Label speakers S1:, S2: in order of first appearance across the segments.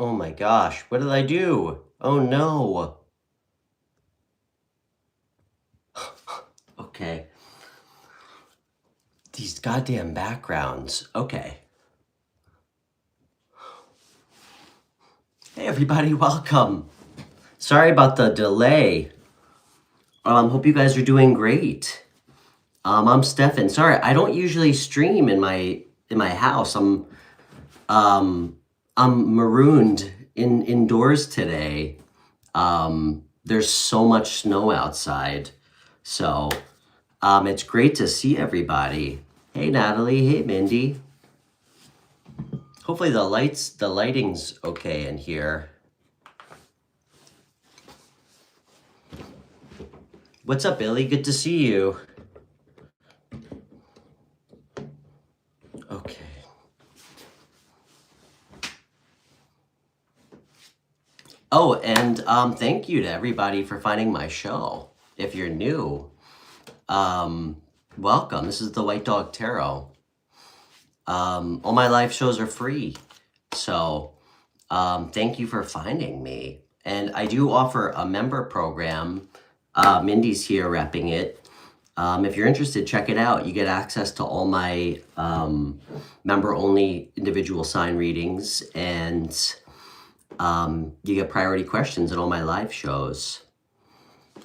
S1: Oh my gosh, what did I do? Oh no. Okay. These goddamn backgrounds. Okay. Hey everybody, welcome. Sorry about the delay. Hope you guys are doing great. I'm Stefan. Sorry, I don't usually stream in my house. I'm marooned indoors today. There's so much snow outside. So, it's great to see everybody. Hey Natalie, hey Mindy. Hopefully the lighting's okay in here. What's up, Billy? Good to see you. Okay. Oh, and thank you to everybody for finding my show. If you're new, welcome. This is the White Dog Tarot. All my live shows are free, so thank you for finding me. And I do offer a member program. Mindy's here repping it. If you're interested, check it out. You get access to all my member-only individual sign readings, and you get priority questions in all my live shows.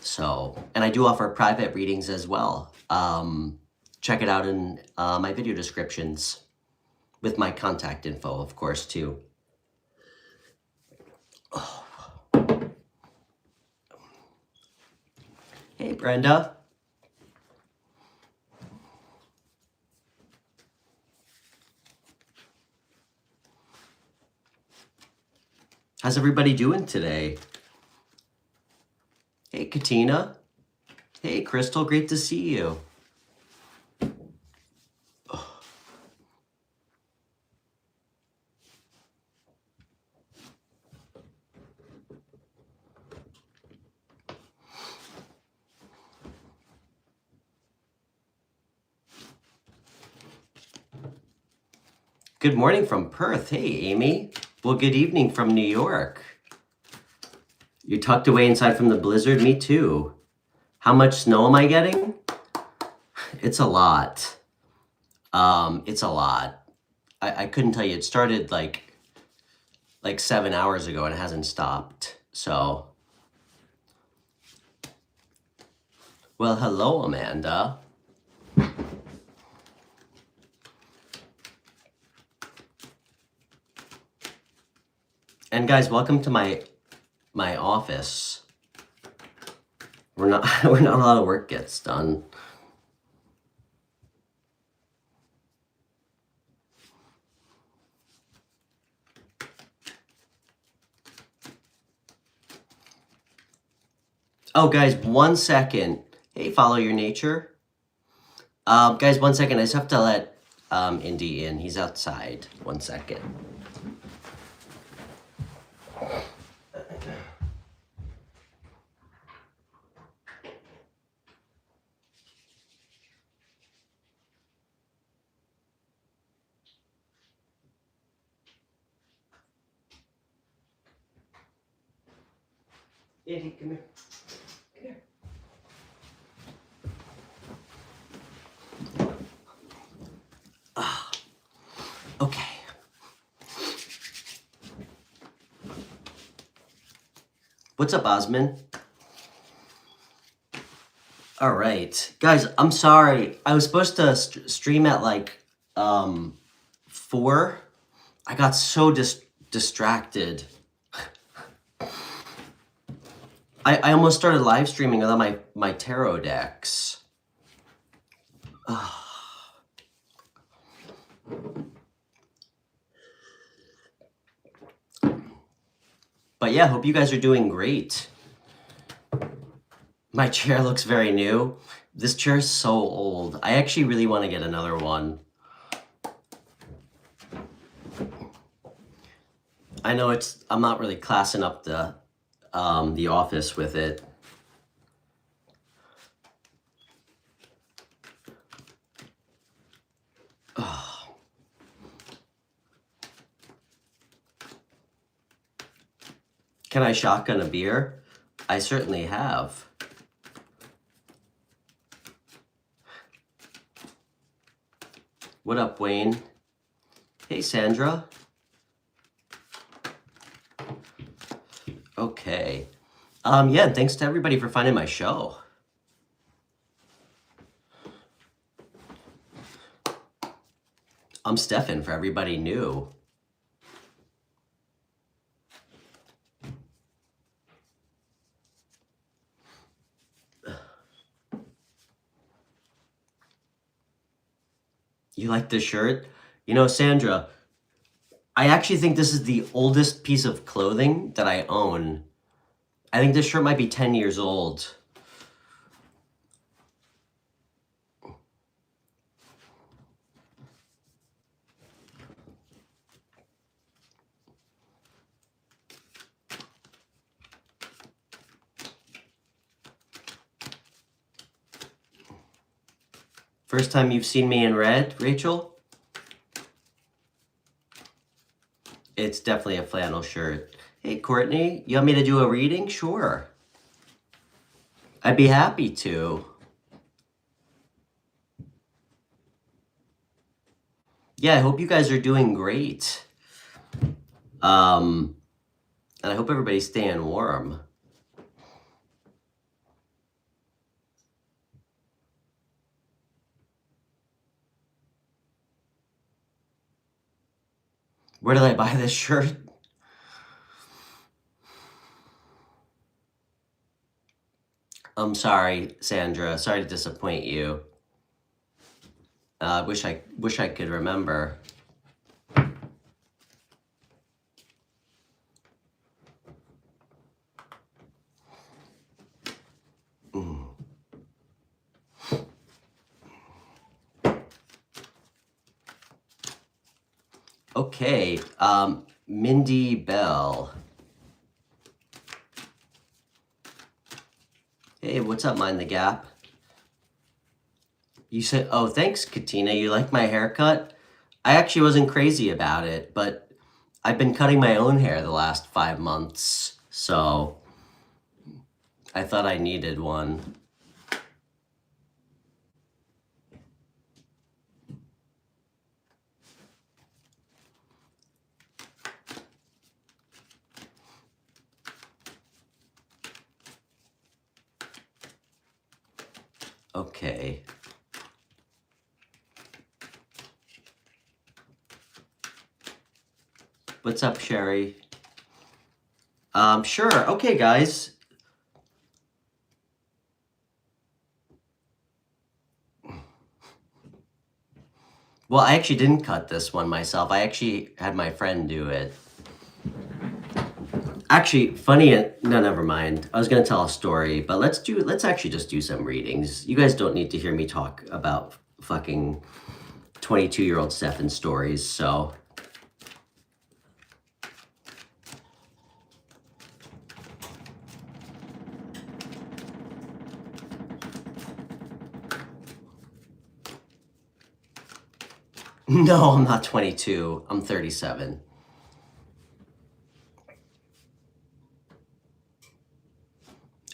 S1: So, and I do offer private readings as well. Check it out in my video descriptions with my contact info, of course, too. Oh. Hey, Brenda. How's everybody doing today? Hey, Katina. Hey, Crystal, great to see you. Oh. Good morning from Perth. Hey, Amy. Well, good evening from New York. You're tucked away inside from the blizzard? Me too. How much snow am I getting? It's a lot. It's a lot. I couldn't tell you. It started like 7 hours ago and it hasn't stopped. So, well, hello, Amanda. And guys, welcome to my office. We're not a lot of work gets done. Oh, guys, 1 second. Hey, follow your nature. Guys, 1 second. I just have to let Indy in. He's outside. 1 second. Indy, come here. Come here. Okay. What's up, Osman? All right. Guys, I'm sorry. I was supposed to stream at like 4. I got so distracted. I almost started live streaming without my tarot decks. But yeah, hope you guys are doing great. My chair looks very new. This chair is so old. I actually really want to get another one. I know I'm not really classing up the office with it. Can I shotgun a beer? I certainly have. What up, Wayne? Hey, Sandra. Okay. Yeah, thanks to everybody for finding my show. I'm Stefan for everybody new. You like this shirt? You know, Sandra, I actually think this is the oldest piece of clothing that I own. I think this shirt might be 10 years old. First time you've seen me in red, Rachel? It's definitely a flannel shirt. Hey, Courtney, you want me to do a reading? Sure. I'd be happy to. Yeah, I hope you guys are doing great. And I hope everybody's staying warm. Where did I buy this shirt? I'm sorry, Sandra. Sorry to disappoint you. Wish I could remember. Okay, Mindy Bell. Hey, what's up, Mind the Gap? You said, oh, thanks, Katina. You like my haircut? I actually wasn't crazy about it, but I've been cutting my own hair the last 5 months, so I thought I needed one. Okay. What's up, Sherry? Sure. Okay, guys. Well, I actually didn't cut this one myself. I actually had my friend do it. Actually, funny, no, never mind. I was gonna tell a story, but let's actually just do some readings. You guys don't need to hear me talk about fucking 22-year-old Stefan stories, so. No, I'm not 22. I'm 37.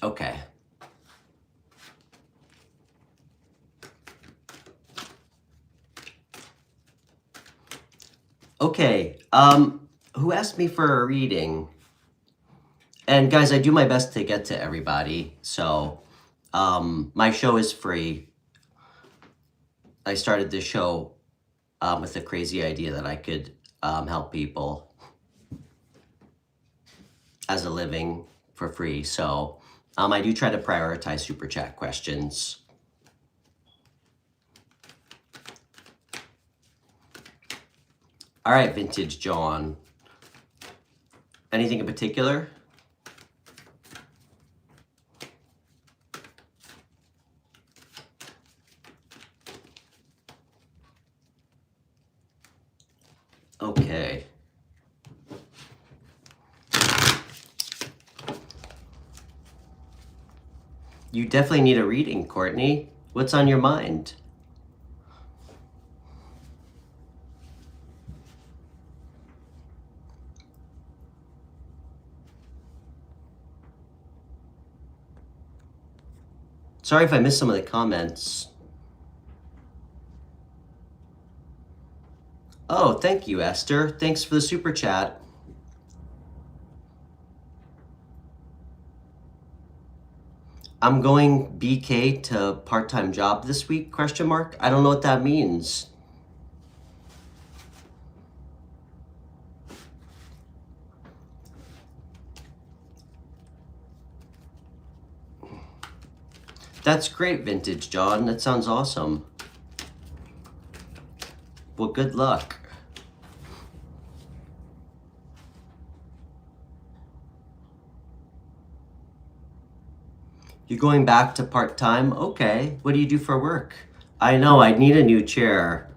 S1: Okay. Okay, who asked me for a reading? And guys, I do my best to get to everybody, so my show is free. I started this show with the crazy idea that I could help people as a living for free, so I do try to prioritize super chat questions. All right, Vintage John. Anything in particular? Okay. You definitely need a reading, Courtney. What's on your mind? Sorry if I missed some of the comments. Oh, thank you, Esther. Thanks for the super chat. I'm going BK to part-time job this week, question mark? I don't know what that means. That's great, Vintage John. That sounds awesome. Well, good luck. You're going back to part-time? Okay. What do you do for work? I know, I need a new chair.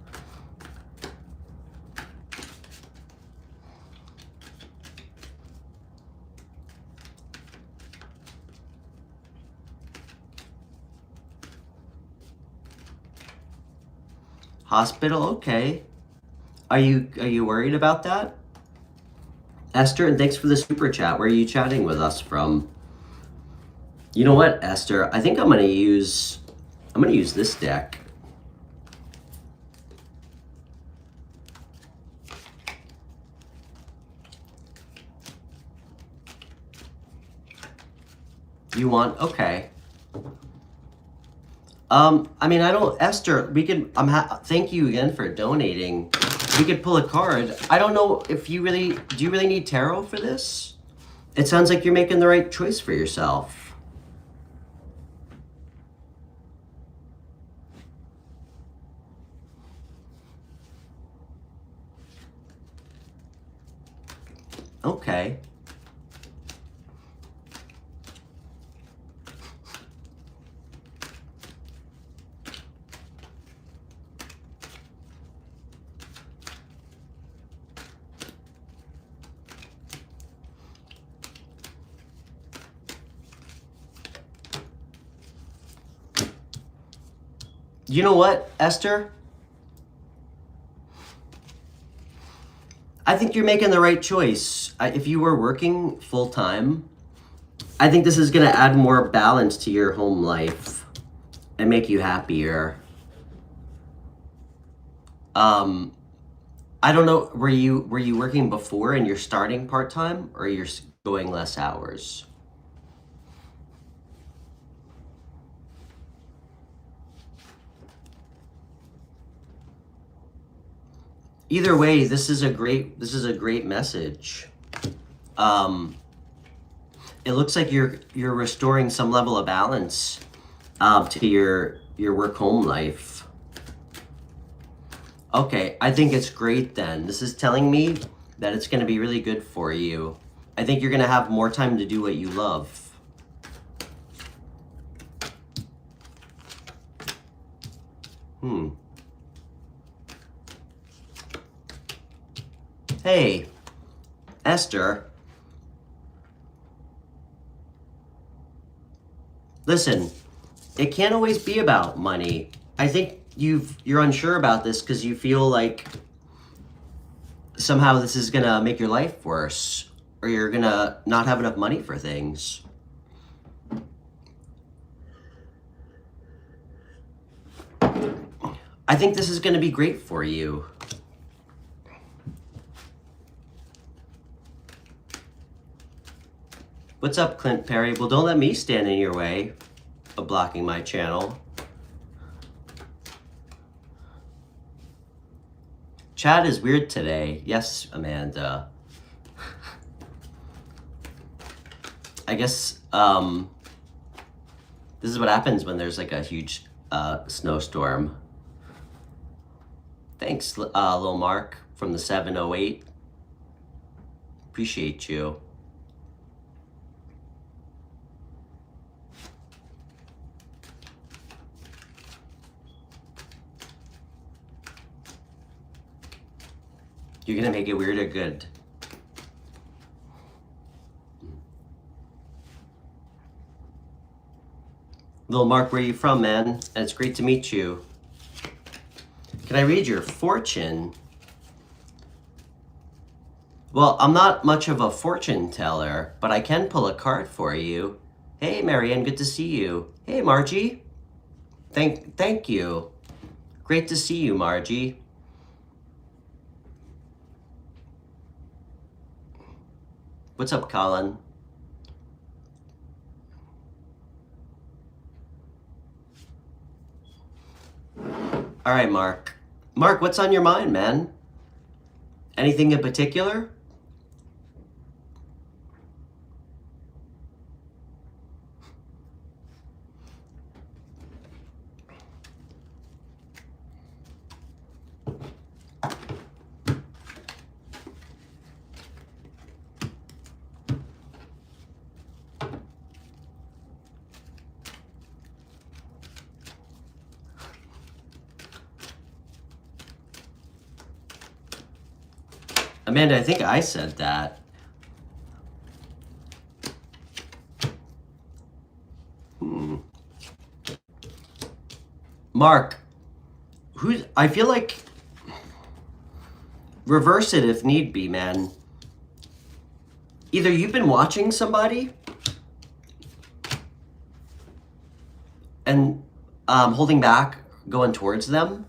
S1: Hospital? Okay. Are you worried about that? Esther, and thanks for the super chat. Where are you chatting with us from? You know what, Esther? I think I'm gonna use this deck. You want? Okay. I mean, I don't, Esther, we could, thank you again for donating. We could pull a card. I don't know if you really, do you really need tarot for this? It sounds like you're making the right choice for yourself. Okay. You know what, Esther? I think you're making the right choice. If you were working full-time, I think this is going to add more balance to your home life and make you happier. I don't know, were you working before and you're starting part-time, or you're going less hours? Either way, this is a great message. It looks like you're restoring some level of balance to your work-home life. Okay, I think it's great then. This is telling me that it's going to be really good for you. I think you're going to have more time to do what you love. Hey, Esther. Listen, it can't always be about money. I think you're unsure about this because you feel like somehow this is gonna make your life worse, or you're gonna not have enough money for things. I think this is gonna be great for you. What's up, Clint Perry? Well, don't let me stand in your way of blocking my channel. Chat is weird today. Yes, Amanda. I guess this is what happens when there's like a huge snowstorm. Thanks, Lil Mark from the 708. Appreciate you. You're gonna make it weird or good? Lil Mark, where are you from, man? And it's great to meet you. Can I read your fortune? Well, I'm not much of a fortune teller, but I can pull a card for you. Hey, Marianne, good to see you. Hey, Margie. Thank you. Great to see you, Margie. What's up, Colin? All right, Mark. Mark, what's on your mind, man? Anything in particular? Amanda, I think I said that. Mark, I feel like reverse it if need be, man. Either you've been watching somebody and holding back, going towards them,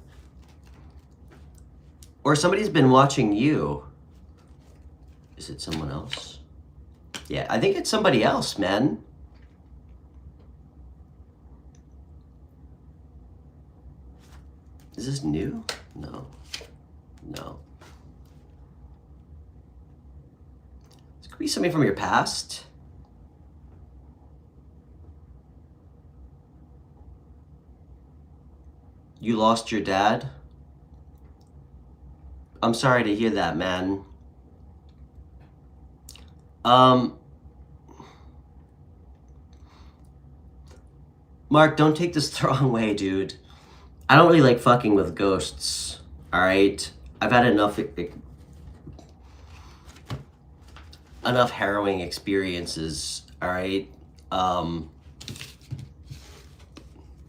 S1: or somebody's been watching you. Is it someone else? Yeah, I think it's somebody else, man. Is this new? No. No. This could be something from your past. You lost your dad? I'm sorry to hear that, man. Mark, don't take this the wrong way, dude. I don't really like fucking with ghosts, alright? I've had enough harrowing experiences, alright?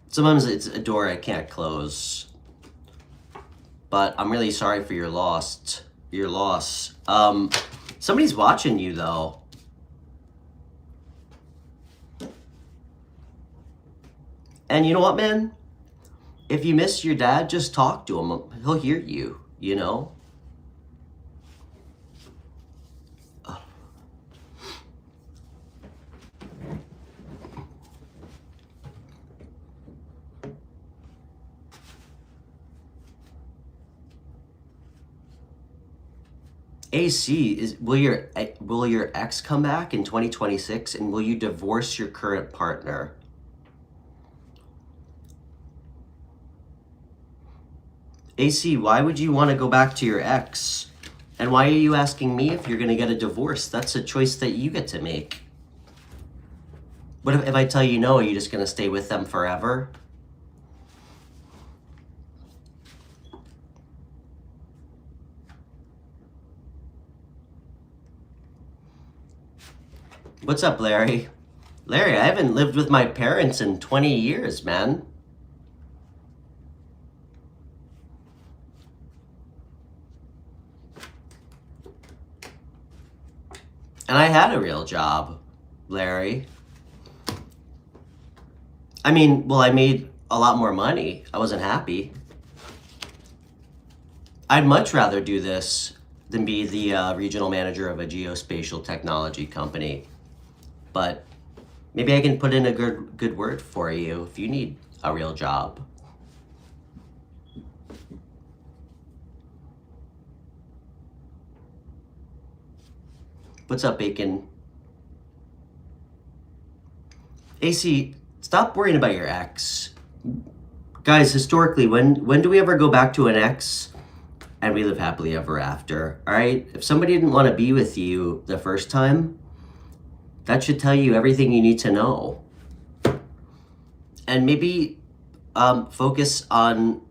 S1: Sometimes it's a door I can't close. But I'm really sorry for your loss. Somebody's watching you, though. And you know what, man? If you miss your dad, just talk to him. He'll hear you, you know? AC, will your ex come back in 2026, and will you divorce your current partner? AC, why would you want to go back to your ex? And why are you asking me if you're going to get a divorce? That's a choice that you get to make. What if I tell you no, are you just going to stay with them forever? What's up, Larry? Larry, I haven't lived with my parents in 20 years, man. And I had a real job, Larry. I mean, well, I made a lot more money. I wasn't happy. I'd much rather do this than be the regional manager of a geospatial technology company. But maybe I can put in a good word for you if you need a real job. What's up, Bacon? AC, stop worrying about your ex. Guys, historically, when do we ever go back to an ex and we live happily ever after? All right? If somebody didn't want to be with you the first time, that should tell you everything you need to know. And maybe focus on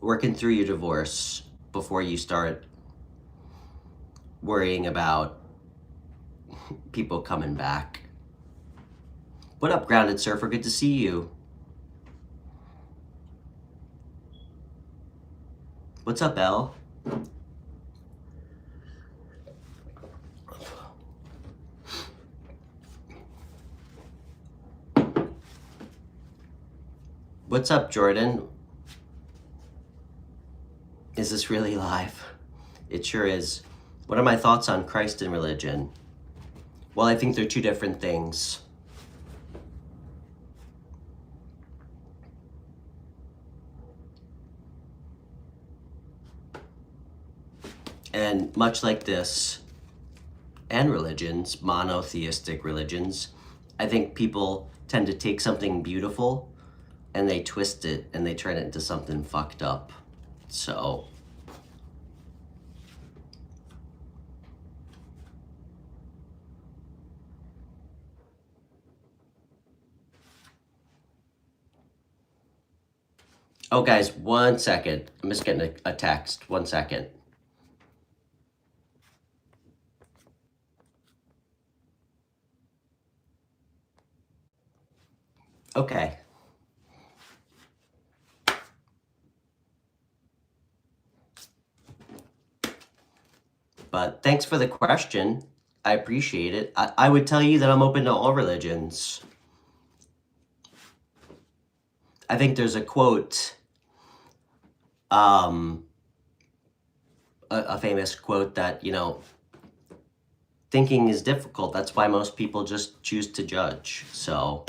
S1: working through your divorce before you start worrying about people coming back. What up, Grounded Surfer? Good to see you. What's up, Elle? What's up, Jordan? Is this really live? It sure is. What are my thoughts on Christ and religion? Well, I think they're two different things. And much like this, and religions, monotheistic religions, I think people tend to take something beautiful and they twist it and they turn it into something fucked up. So, oh guys, 1 second. I'm just getting a text. 1 second. Okay. But thanks for the question. I appreciate it. I would tell you that I'm open to all religions. I think there's a quote, a famous quote that, you know, thinking is difficult. That's why most people just choose to judge. So,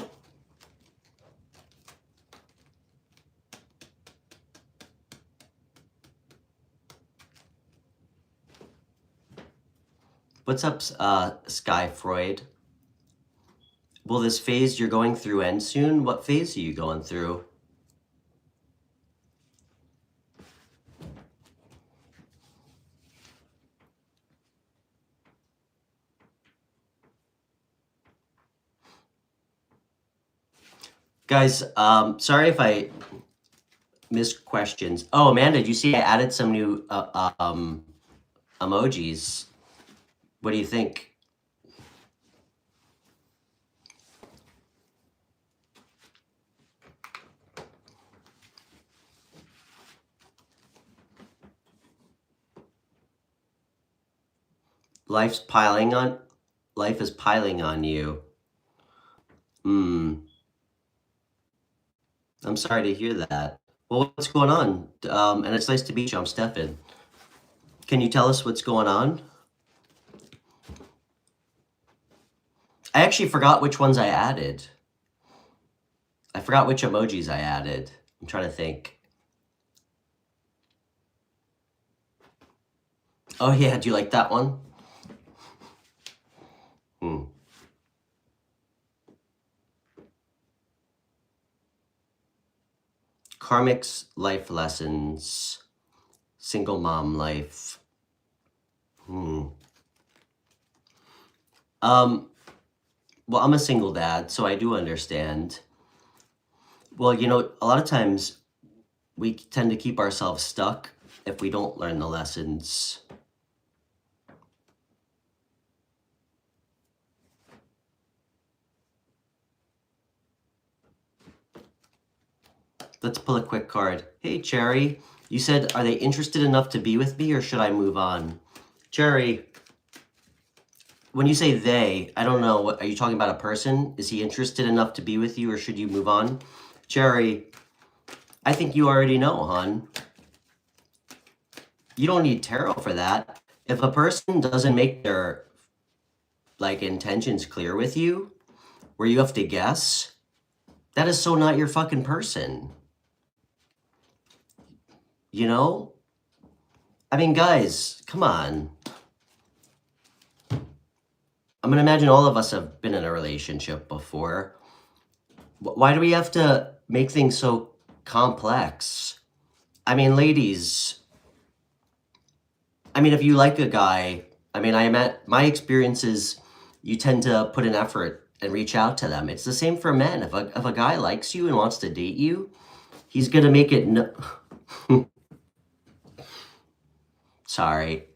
S1: what's up, Sky Freud? Will this phase you're going through end soon? What phase are you going through? Guys, sorry if I missed questions. Oh, Amanda, did you see I added some new emojis? What do you think? Life is piling on you. I'm sorry to hear that. Well, what's going on? And it's nice to meet you. I'm Stefan. Can you tell us what's going on? I actually forgot which ones I added. I forgot which emojis I added. I'm trying to think. Oh yeah, do you like that one? Karmic's life lessons. Single mom life. Well, I'm a single dad, so I do understand. Well, you know, a lot of times we tend to keep ourselves stuck if we don't learn the lessons. Let's pull a quick card. Hey, Cherry. You said, are they interested enough to be with me or should I move on? Cherry, when you say they, I don't know. Are you talking about a person? Is he interested enough to be with you or should you move on? Cherry, I think you already know, hon. You don't need tarot for that. If a person doesn't make their intentions clear with you, where you have to guess, that is so not your fucking person. You know? I mean, guys, come on. I'm gonna imagine all of us have been in a relationship before. Why do we have to make things so complex? I mean, ladies, I mean, if you like a guy, I mean, my experience is you tend to put an effort and reach out to them. It's the same for men. If a guy likes you and wants to date you, he's gonna make it Sorry.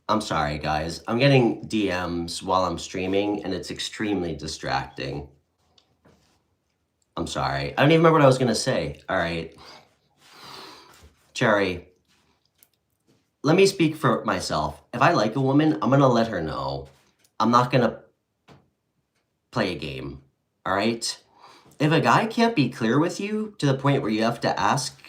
S1: I'm sorry, guys. I'm getting DMs while I'm streaming, and it's extremely distracting. I'm sorry. I don't even remember what I was going to say. All right. Cherry, let me speak for myself. If I like a woman, I'm going to let her know. I'm not going to play a game. All right? if a guy can't be clear with you to the point where you have to ask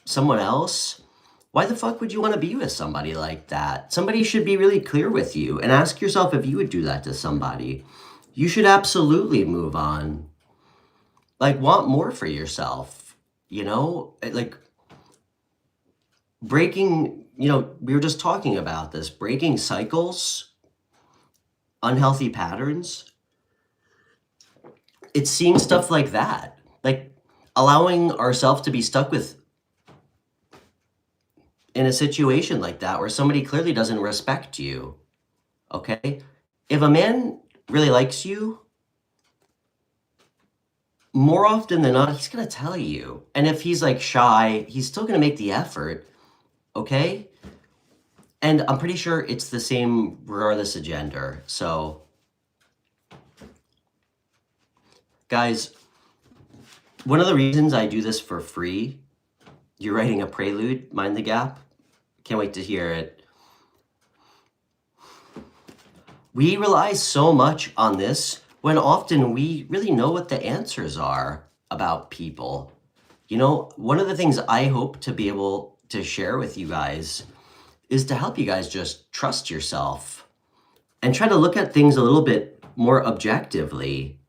S1: someone else, why the fuck would you want to be with somebody like that? Somebody should be really clear with you, and ask yourself if you would do that to somebody. You should absolutely move on. Like, want more for yourself, you know? Like, breaking, you know, we were just talking about this, breaking cycles, unhealthy patterns. It's seeing stuff like that, like allowing ourselves to be stuck with in a situation like that where somebody clearly doesn't respect you, okay? If a man really likes you, more often than not, he's gonna tell you. And if he's like shy, he's still gonna make the effort, okay? And I'm pretty sure it's the same regardless of gender. So, guys, one of the reasons I do this for free, you're writing a prelude, Mind the Gap. Can't wait to hear it. We rely so much on this when often we really know what the answers are about people. You know, one of the things I hope to be able to share with you guys is to help you guys just trust yourself and try to look at things a little bit more objectively.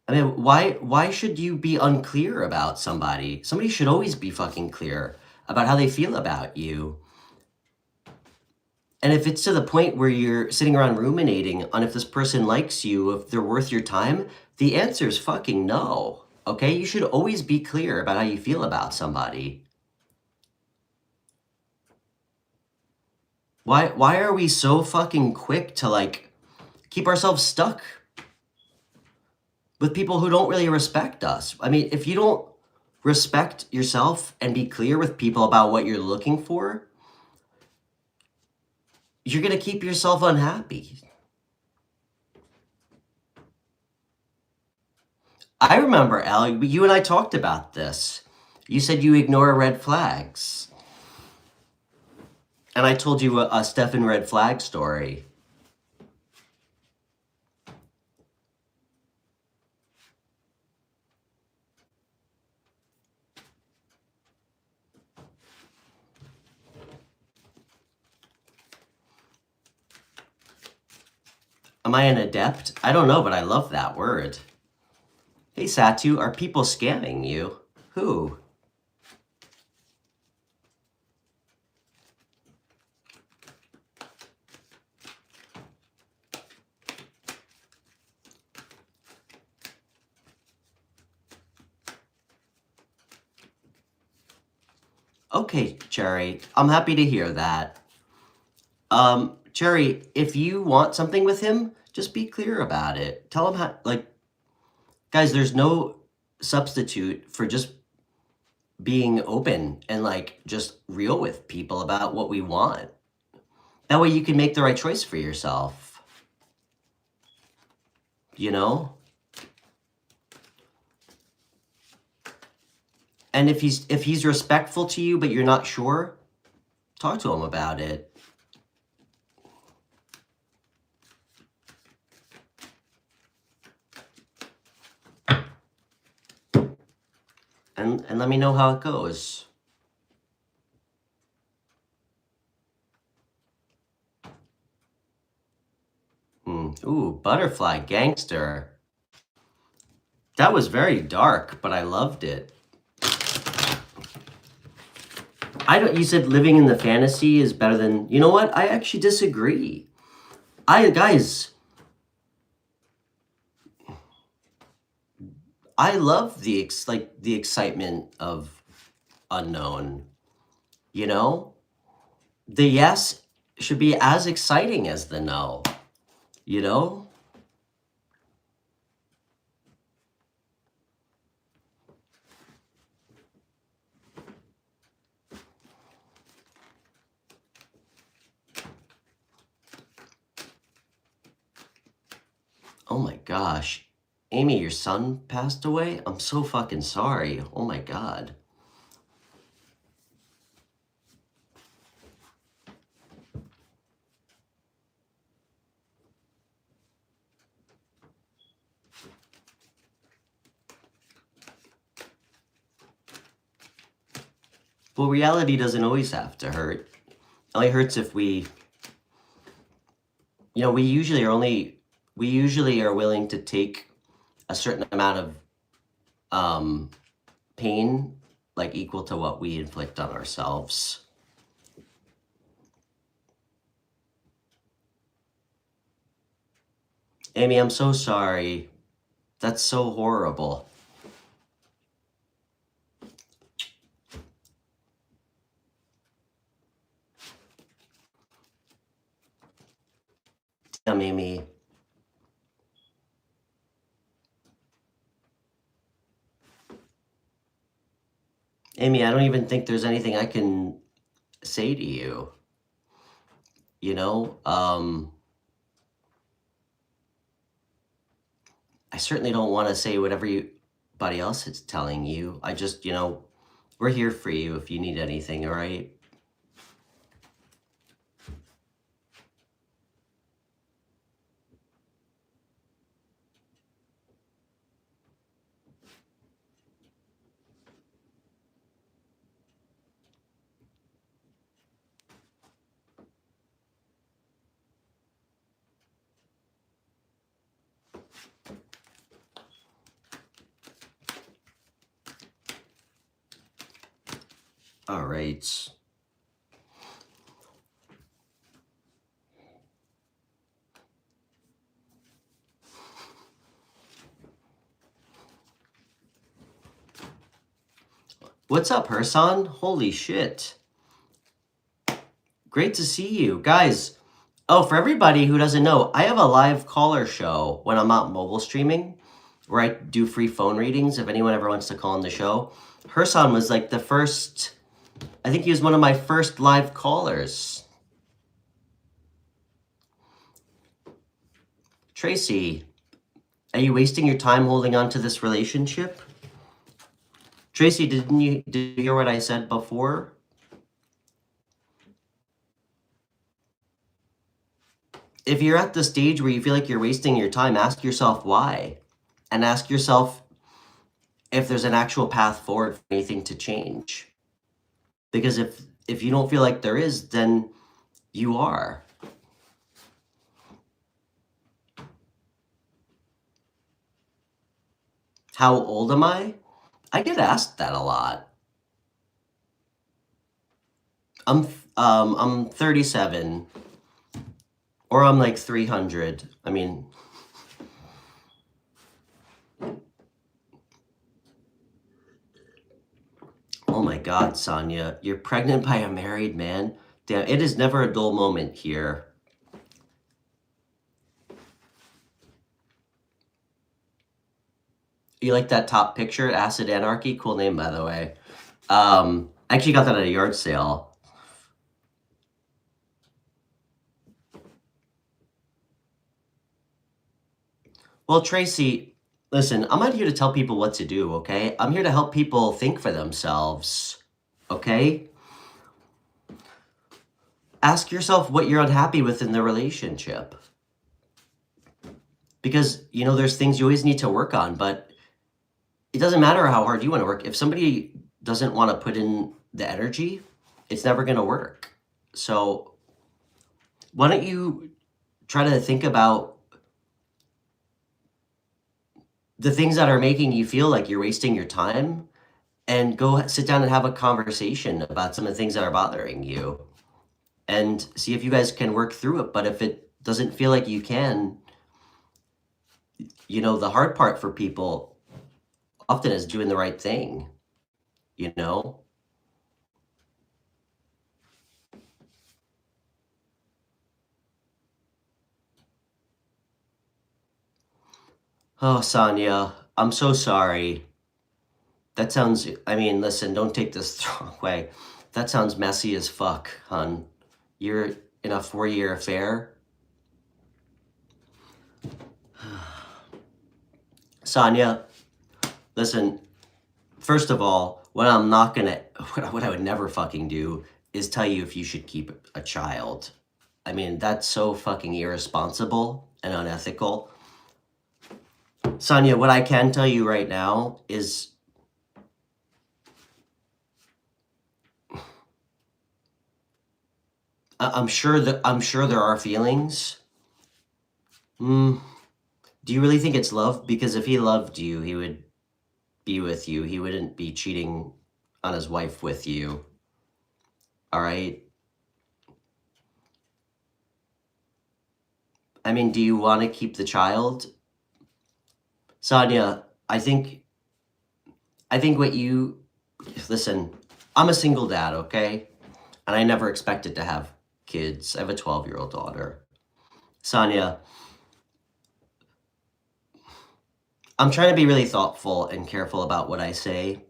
S1: I mean, why should you be unclear about somebody? Somebody should always be fucking clear about how they feel about you. And if it's to the point where you're sitting around ruminating on if this person likes you, if they're worth your time, the answer is fucking no. Okay? You should always be clear about how you feel about somebody. Why are we so fucking quick to like keep ourselves stuck with people who don't really respect us? I mean, if you don't respect yourself and be clear with people about what you're looking for, you're going to keep yourself unhappy. I remember, Al, you and I talked about this. You said you ignore red flags. And I told you a Stefan red flag story. Am I an adept? I don't know, but I love that word. Hey, Satu, are people scamming you? Who? Okay, Cherry, I'm happy to hear that. Cherry, if you want something with him, just be clear about it. Tell him how, like, guys, there's no substitute for just being open and like just real with people about what we want. That way you can make the right choice for yourself. You know? And if he's respectful to you but you're not sure, talk to him about it. And let me know how it goes. Ooh, butterfly gangster. That was very dark, but I loved it. You said living in the fantasy is better than, you know what? I actually disagree. Guys, I love the excitement of unknown, you know? The yes should be as exciting as the no, you know? Oh my gosh. Amy, your son passed away? I'm so fucking sorry. Oh my God. Well, reality doesn't always have to hurt. It only hurts if we, we usually are willing to take a certain amount of pain, like equal to what we inflict on ourselves. Amy, I'm so sorry. That's so horrible. Damn, Amy. Amy, I don't even think there's anything I can say to you. I certainly don't want to say whatever everybody else is telling you. I just, we're here for you if you need anything, all right? All right. What's up, Hersan? Holy shit. Great to see you. Guys, for everybody who doesn't know, I have a live caller show when I'm out mobile streaming where I do free phone readings if anyone ever wants to call on the show. Hersan was like the first, I think he was one of my first live callers. Tracy, are you wasting your time holding on to this relationship? Tracy, did you hear what I said before? If you're at the stage where you feel like you're wasting your time, ask yourself why. And ask yourself if there's an actual path forward for anything to change. Because if you don't feel like there is, then you are. How old am I? I get asked that a lot. I'm 37, or I'm like 300. I mean, oh my God, Sonia, you're pregnant by a married man? Damn, it is never a dull moment here. You like that top picture, Acid Anarchy? Cool name, by the way. I actually got that at a yard sale. Well, Tracy, listen, I'm not here to tell people what to do, okay? I'm here to help people think for themselves, okay? Ask yourself what you're unhappy with in the relationship. Because, there's things you always need to work on, but it doesn't matter how hard you want to work. If somebody doesn't want to put in the energy, it's never going to work. So why don't you try to think about the things that are making you feel like you're wasting your time, and go sit down and have a conversation about some of the things that are bothering you and see if you guys can work through it. But if it doesn't feel like you can, the hard part for people often is doing the right thing, Oh, Sonia, I'm so sorry. That sounds, listen, don't take this the wrong way. That sounds messy as fuck, hon. You're in a 4-year affair? Sonia, listen, first of all, what I would never fucking do is tell you if you should keep a child. That's so fucking irresponsible and unethical. Sonia, what I can tell you right now is I'm sure there are feelings. Do you really think it's love? Because if he loved you, he would be with you. He wouldn't be cheating on his wife with you. All right? I mean, do you want to keep the child? Sonia, I think what you... Listen, I'm a single dad, okay? And I never expected to have kids. I have a 12-year-old daughter. Sonia, I'm trying to be really thoughtful and careful about what I say.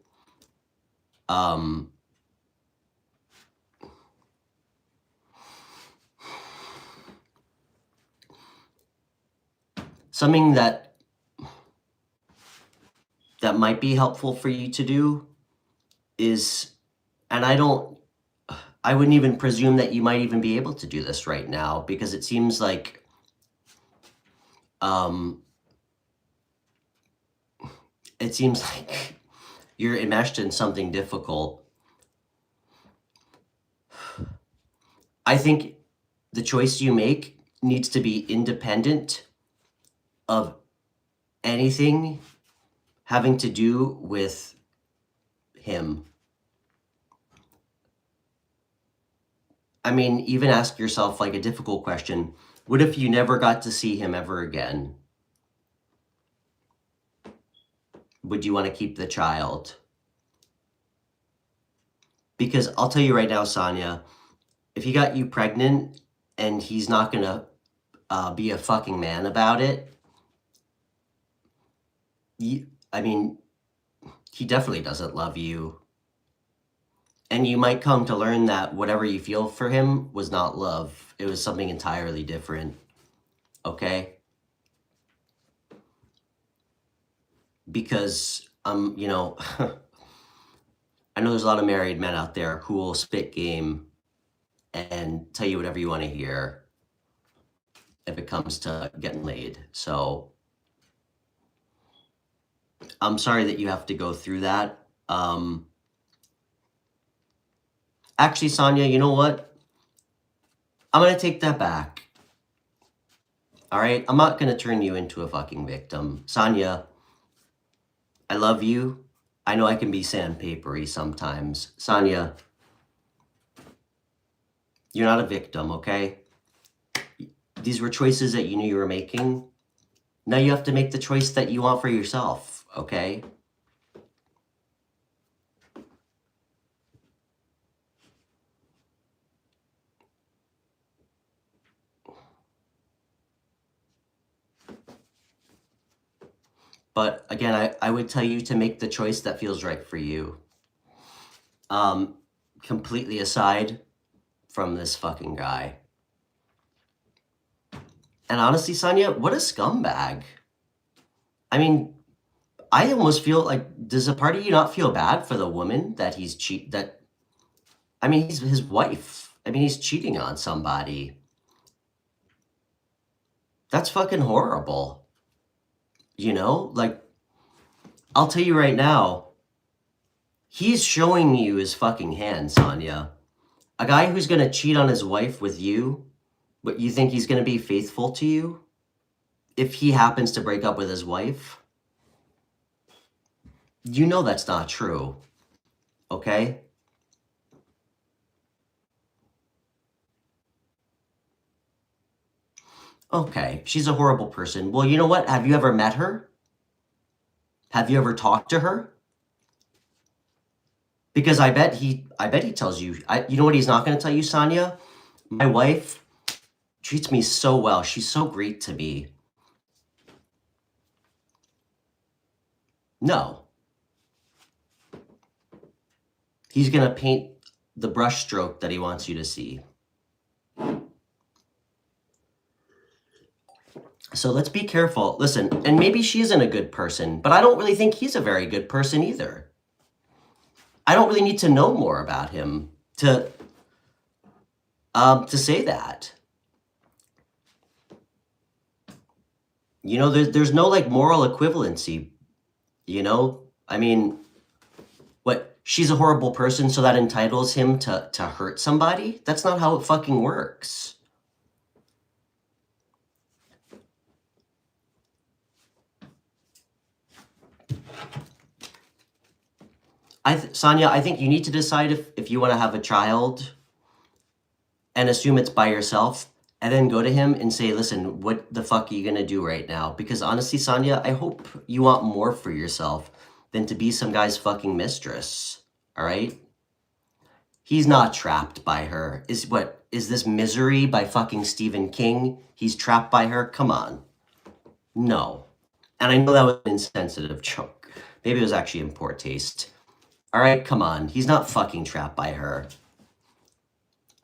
S1: Something that might be helpful for you to do is, and I wouldn't even presume that you might even be able to do this right now, because it seems like you're enmeshed in something difficult. I think the choice you make needs to be independent of anything having to do with him. I mean, even ask yourself like a difficult question. What if you never got to see him ever again? Would you want to keep the child? Because I'll tell you right now, Sonia, if he got you pregnant and he's not going to be a fucking man about it, I mean, he definitely doesn't love you. And you might come to learn that whatever you feel for him was not love. It was something entirely different. Okay? Because, you know, I know there's a lot of married men out there who will spit game and tell you whatever you want to hear if it comes to getting laid. So I'm sorry that you have to go through that. Actually, Sonia, you know what? I'm going to take that back. All right? I'm not going to turn you into a fucking victim. Sonia, I love you. I know I can be sandpapery sometimes. Sonia, you're not a victim, okay? These were choices that you knew you were making. Now you have to make the choice that you want for yourself, okay? But again, I would tell you to make the choice that feels right for you. Completely aside from this fucking guy. And honestly, Sonia, what a scumbag. I mean, I almost feel like, does a part of you not feel bad for the woman that he's I mean, he's his wife. I mean, he's cheating on somebody. That's fucking horrible. You know, like, I'll tell you right now, he's showing you his fucking hand, Sonia. A guy who's going to cheat on his wife with you, but you think he's going to be faithful to you if he happens to break up with his wife? You know that's not true, okay? Okay, she's a horrible person. Well, you know what? Have you ever met her? Have you ever talked to her? Because I bet he tells you. You know what he's not going to tell you, Sonia? My wife treats me so well. She's so great to me. No. He's going to paint the brush stroke that he wants you to see. So let's be careful. Listen, and maybe she isn't a good person, but I don't really think he's a very good person either. I don't really need to know more about him to say that. You know, there's no like moral equivalency. You know, I mean, what she's a horrible person, so that entitles him to hurt somebody. That's not how it fucking works. Sonia, I think you need to decide if you want to have a child and assume it's by yourself, and then go to him and say, listen, what the fuck are you going to do right now? Because honestly, Sonia, I hope you want more for yourself than to be some guy's fucking mistress. All right? He's not trapped by her. Is this Misery by fucking Stephen King? He's trapped by her? Come on. No. And I know that was an insensitive joke. Maybe it was actually in poor taste. All right, come on. He's not fucking trapped by her.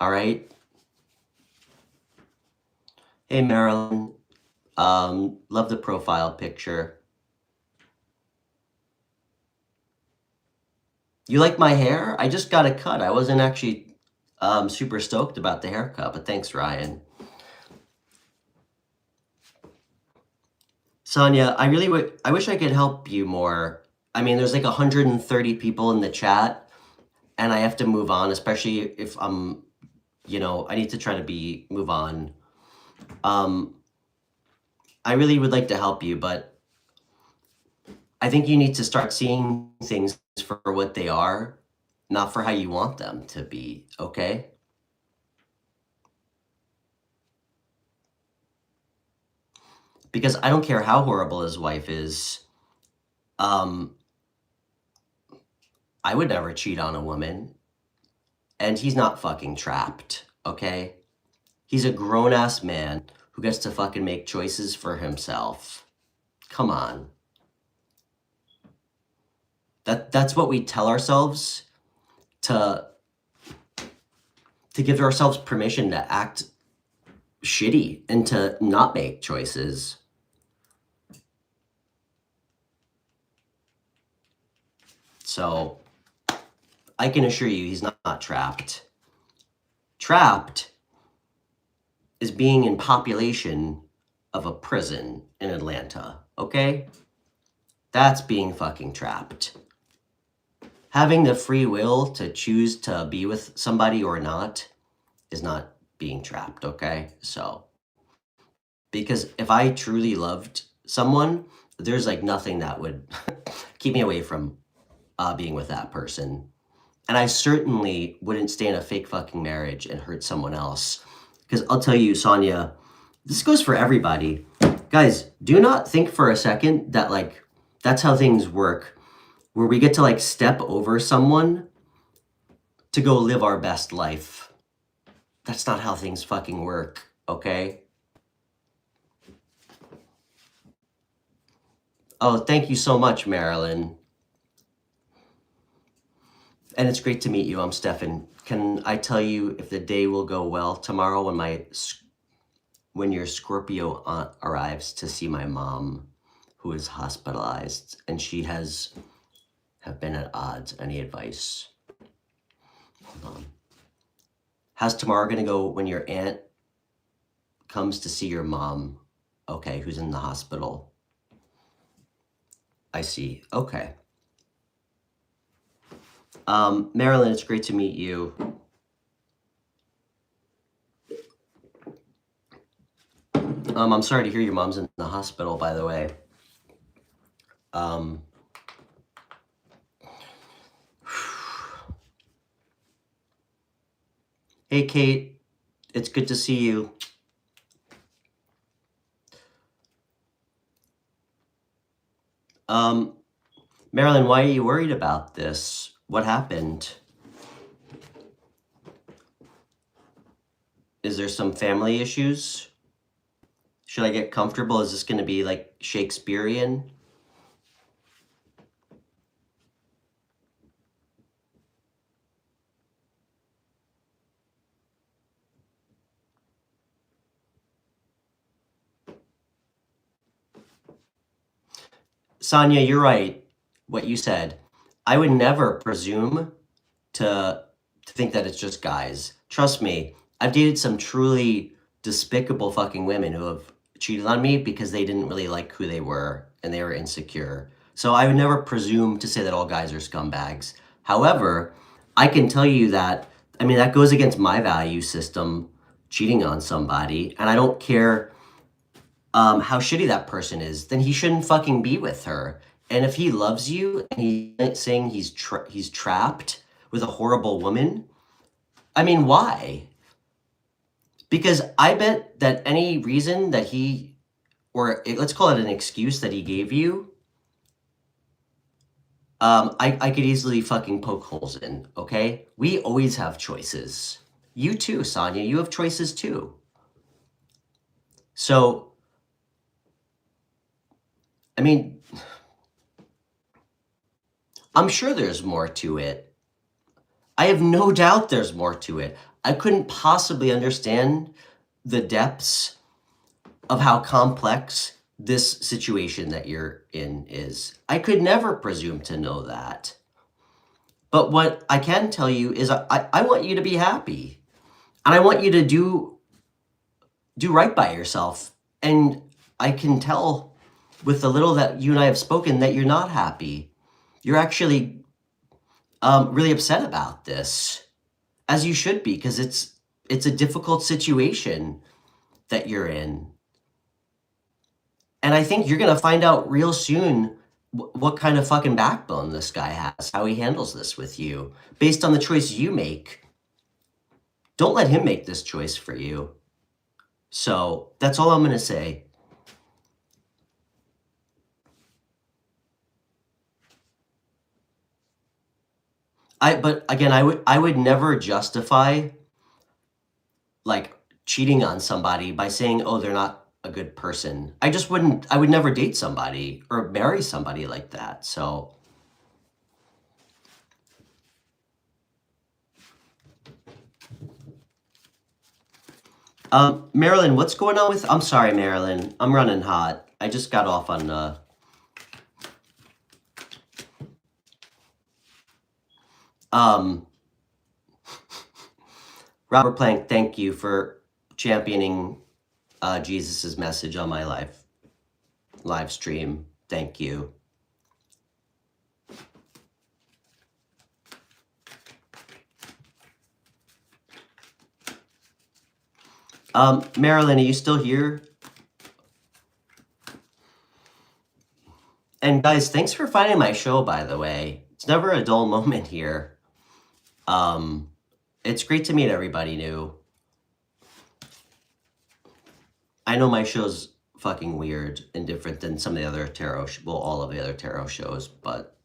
S1: All right? Hey, Marilyn. Love the profile picture. You like my hair? I just got a cut. I wasn't actually super stoked about the haircut, but thanks, Ryan. Sonia, I wish I could help you more. I mean, there's like 130 people in the chat, and I have to move on, especially if I'm, I need to try to move on. I really would like to help you, but I think you need to start seeing things for what they are, not for how you want them to be, okay? Because I don't care how horrible his wife is. I would never cheat on a woman. And he's not fucking trapped, okay? He's a grown-ass man who gets to fucking make choices for himself. Come on. That's what we tell ourselves to give ourselves permission to act shitty and to not make choices. So I can assure you he's not trapped. Trapped is being in population of a prison in Atlanta, okay? That's being fucking trapped. Having the free will to choose to be with somebody or not is not being trapped, okay? So, because if I truly loved someone, there's like nothing that would keep me away from being with that person. And I certainly wouldn't stay in a fake fucking marriage and hurt someone else. Because I'll tell you, Sonia, this goes for everybody. Guys, do not think for a second that like, that's how things work, where we get to like step over someone to go live our best life. That's not how things fucking work, okay? Oh, thank you so much, Marilyn. And it's great to meet you. I'm Stefan. Can I tell you if the day will go well tomorrow when your Scorpio aunt arrives to see my mom, who is hospitalized, and she have been at odds? Any advice? Hold on. How's tomorrow gonna go when your aunt comes to see your mom? Okay, who's in the hospital? I see. Okay. Marilyn, it's great to meet you. I'm sorry to hear your mom's in the hospital, by the way. Hey, Kate, it's good to see you. Marilyn, why are you worried about this? What happened? Is there some family issues? Should I get comfortable? Is this going to be like Shakespearean? Sonia, you're right. What you said. I would never presume to think that it's just guys. Trust me, I've dated some truly despicable fucking women who have cheated on me because they didn't really like who they were and they were insecure. So I would never presume to say that all guys are scumbags. However, I can tell you that, I mean, that goes against my value system, cheating on somebody, and I don't care how shitty that person is, then he shouldn't fucking be with her. And if he loves you and he's saying he's trapped with a horrible woman, I mean, why? Because I bet that any reason that he, or let's call it an excuse that he gave you, I could easily fucking poke holes in, okay? We always have choices. You too, Sonia, you have choices too. So, I mean, I'm sure there's more to it. I have no doubt there's more to it. I couldn't possibly understand the depths of how complex this situation that you're in is. I could never presume to know that. But what I can tell you is I want you to be happy. And I want you to do right by yourself. And I can tell with the little that you and I have spoken that you're not happy. You're actually really upset about this, as you should be, because it's a difficult situation that you're in. And I think you're going to find out real soon what kind of fucking backbone this guy has, how he handles this with you, based on the choice you make. Don't let him make this choice for you. So that's all I'm going to say. But again, I would never justify like cheating on somebody by saying, oh, they're not a good person. I would never date somebody or marry somebody like that. So Marilyn, what's going on with, I'm sorry, Marilyn, I'm running hot. I just got off on Robert Plank, thank you for championing Jesus's message on my live stream. Thank you. Marilyn, are you still here? And guys, thanks for finding my show, by the way. It's never a dull moment here. It's great to meet everybody new. I know my show's fucking weird and different than some of the other tarot, well, all of the other tarot shows, but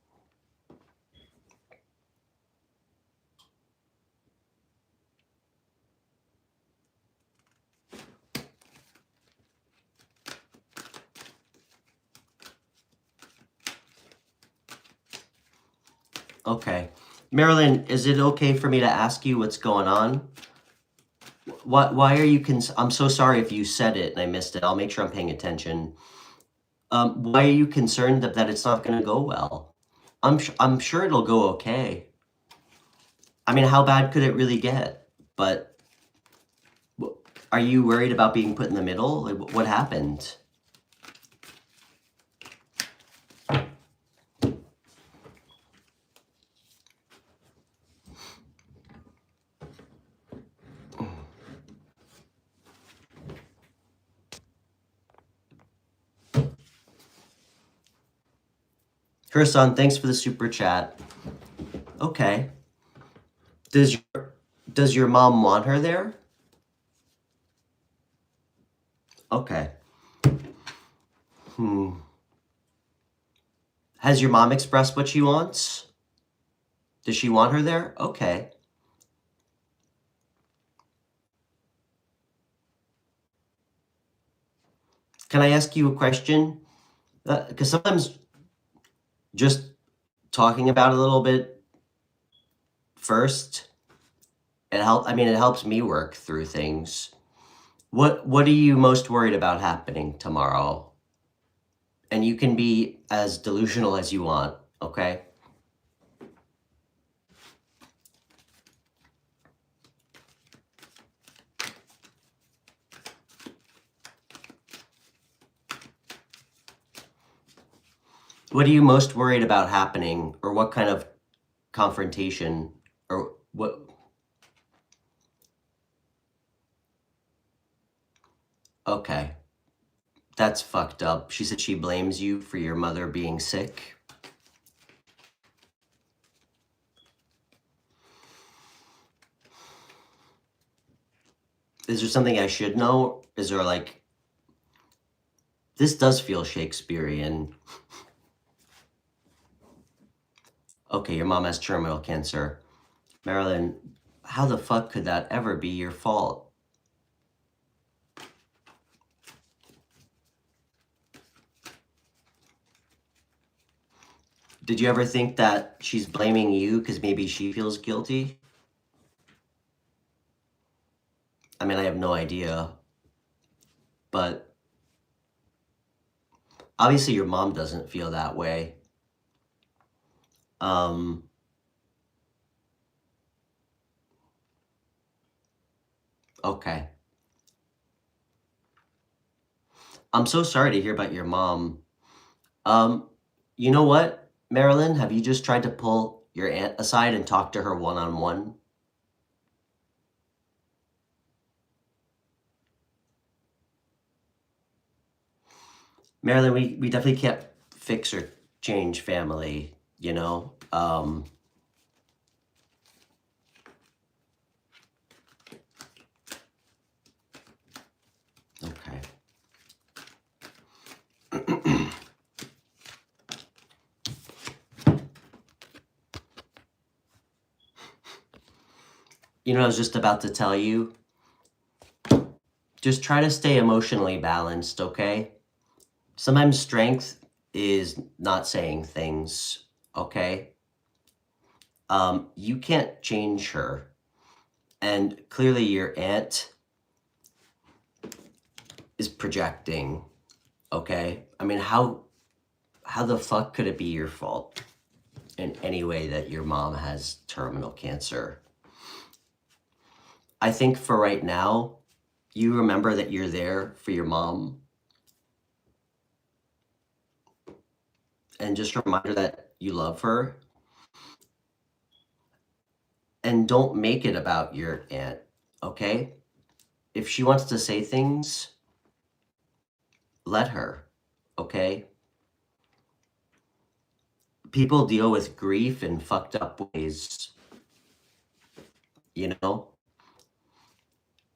S1: okay. Marilyn, is it okay for me to ask you what's going on? Why are you I'm so sorry if you said it and I missed it. I'll make sure I'm paying attention. Why are you concerned that it's not going to go well? I'm sure it'll go okay. I mean, how bad could it really get? But are you worried about being put in the middle? Like, what happened? Kirsan, thanks for the super chat. Okay. Does your mom want her there? Okay. Has your mom expressed what she wants? Does she want her there? Okay. Can I ask you a question? Because sometimes just talking about it a little bit first, it helps me work through things. What are you most worried about happening tomorrow? And you can be as delusional as you want, okay? What are you most worried about happening, or what kind of confrontation or what? Okay. That's fucked up. She said she blames you for your mother being sick. Is there something I should know? Is there like, this does feel Shakespearean. Okay, your mom has terminal cancer. Marilyn, how the fuck could that ever be your fault? Did you ever think that she's blaming you because maybe she feels guilty? I mean, I have no idea. But obviously your mom doesn't feel that way. Okay. I'm so sorry to hear about your mom. You know what, Marilyn? Have you just tried to pull your aunt aside and talk to her one-on-one? Marilyn, we definitely can't fix or change family, you know? Okay. You know, I was just about to tell you, just try to stay emotionally balanced, okay? Sometimes strength is not saying things, okay? You can't change her. And clearly your aunt is projecting, okay? I mean, how the fuck could it be your fault in any way that your mom has terminal cancer? I think for right now, you remember that you're there for your mom. And just a reminder that you love her. And don't make it about your aunt, okay? If she wants to say things, let her, okay? People deal with grief in fucked up ways, you know?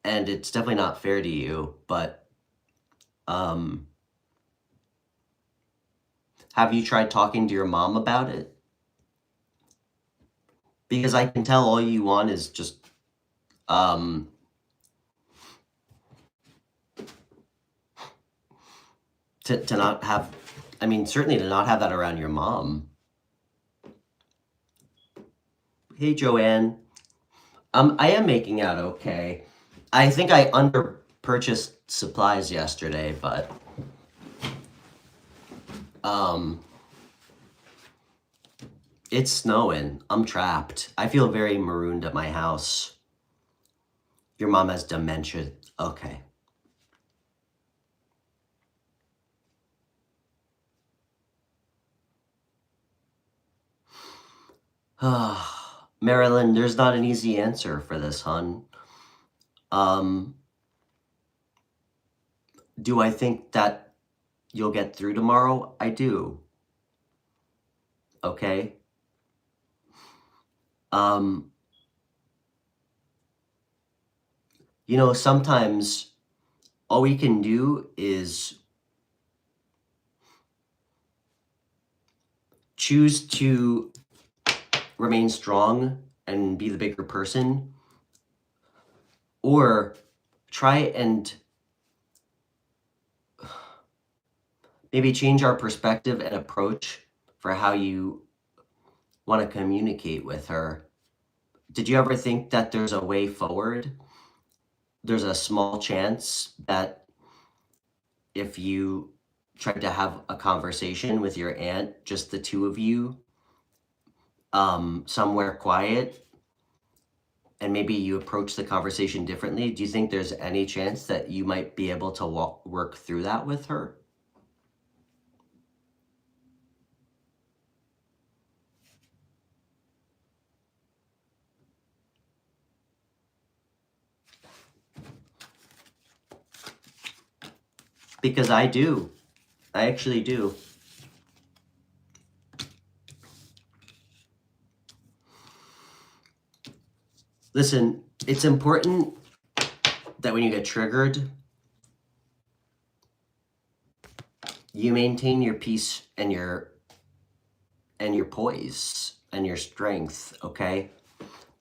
S1: And it's definitely not fair to you, but have you tried talking to your mom about it? Because I can tell all you want is just to not have, I mean, certainly to not have that around your mom. Hey, Joanne. I am making out okay. I think I under-purchased supplies yesterday, but it's snowing. I'm trapped. I feel very marooned at my house. Your mom has dementia. Okay. Marilyn, there's not an easy answer for this, hun. Do I think that you'll get through tomorrow? I do. Okay? You know, sometimes all we can do is choose to remain strong and be the bigger person, or try and maybe change our perspective and approach for how you want to communicate with her. Did you ever think that there's a way forward? There's a small chance that if you tried to have a conversation with your aunt, just the two of you, somewhere quiet, and maybe you approach the conversation differently, do you think there's any chance that you might be able to work through that with her? Because I do. I actually do. Listen, it's important that when you get triggered, you maintain your peace and your poise and your strength, okay?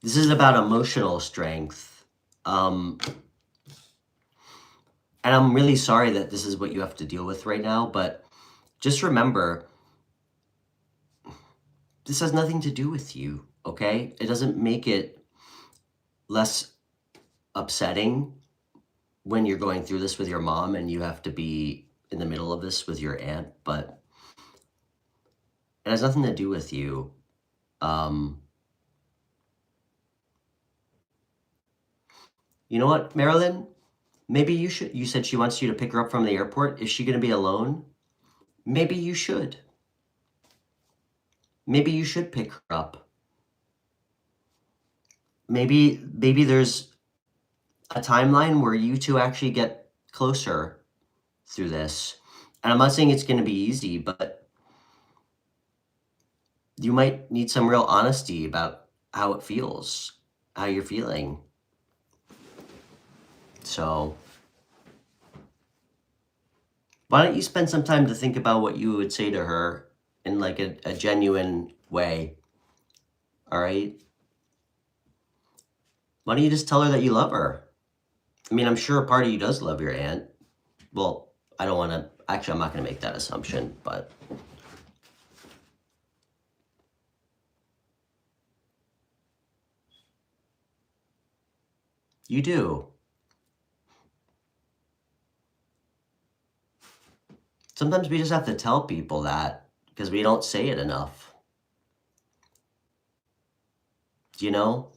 S1: This is about emotional strength. And I'm really sorry that this is what you have to deal with right now, but just remember, this has nothing to do with you, okay? It doesn't make it less upsetting when you're going through this with your mom and you have to be in the middle of this with your aunt, but it has nothing to do with you. You know what, Marilyn? Maybe you should. You said she wants you to pick her up from the airport. Is she going to be alone? Maybe you should. Maybe you should pick her up. Maybe there's a timeline where you two actually get closer through this. And I'm not saying it's going to be easy, but you might need some real honesty about how it feels, how you're feeling. So why don't you spend some time to think about what you would say to her in like a genuine way? All right? Why don't you just tell her that you love her? I mean, I'm sure a part of you does love your aunt. Well, I don't want to, actually, I'm not going to make that assumption, but you do. Sometimes we just have to tell people that because we don't say it enough. You know?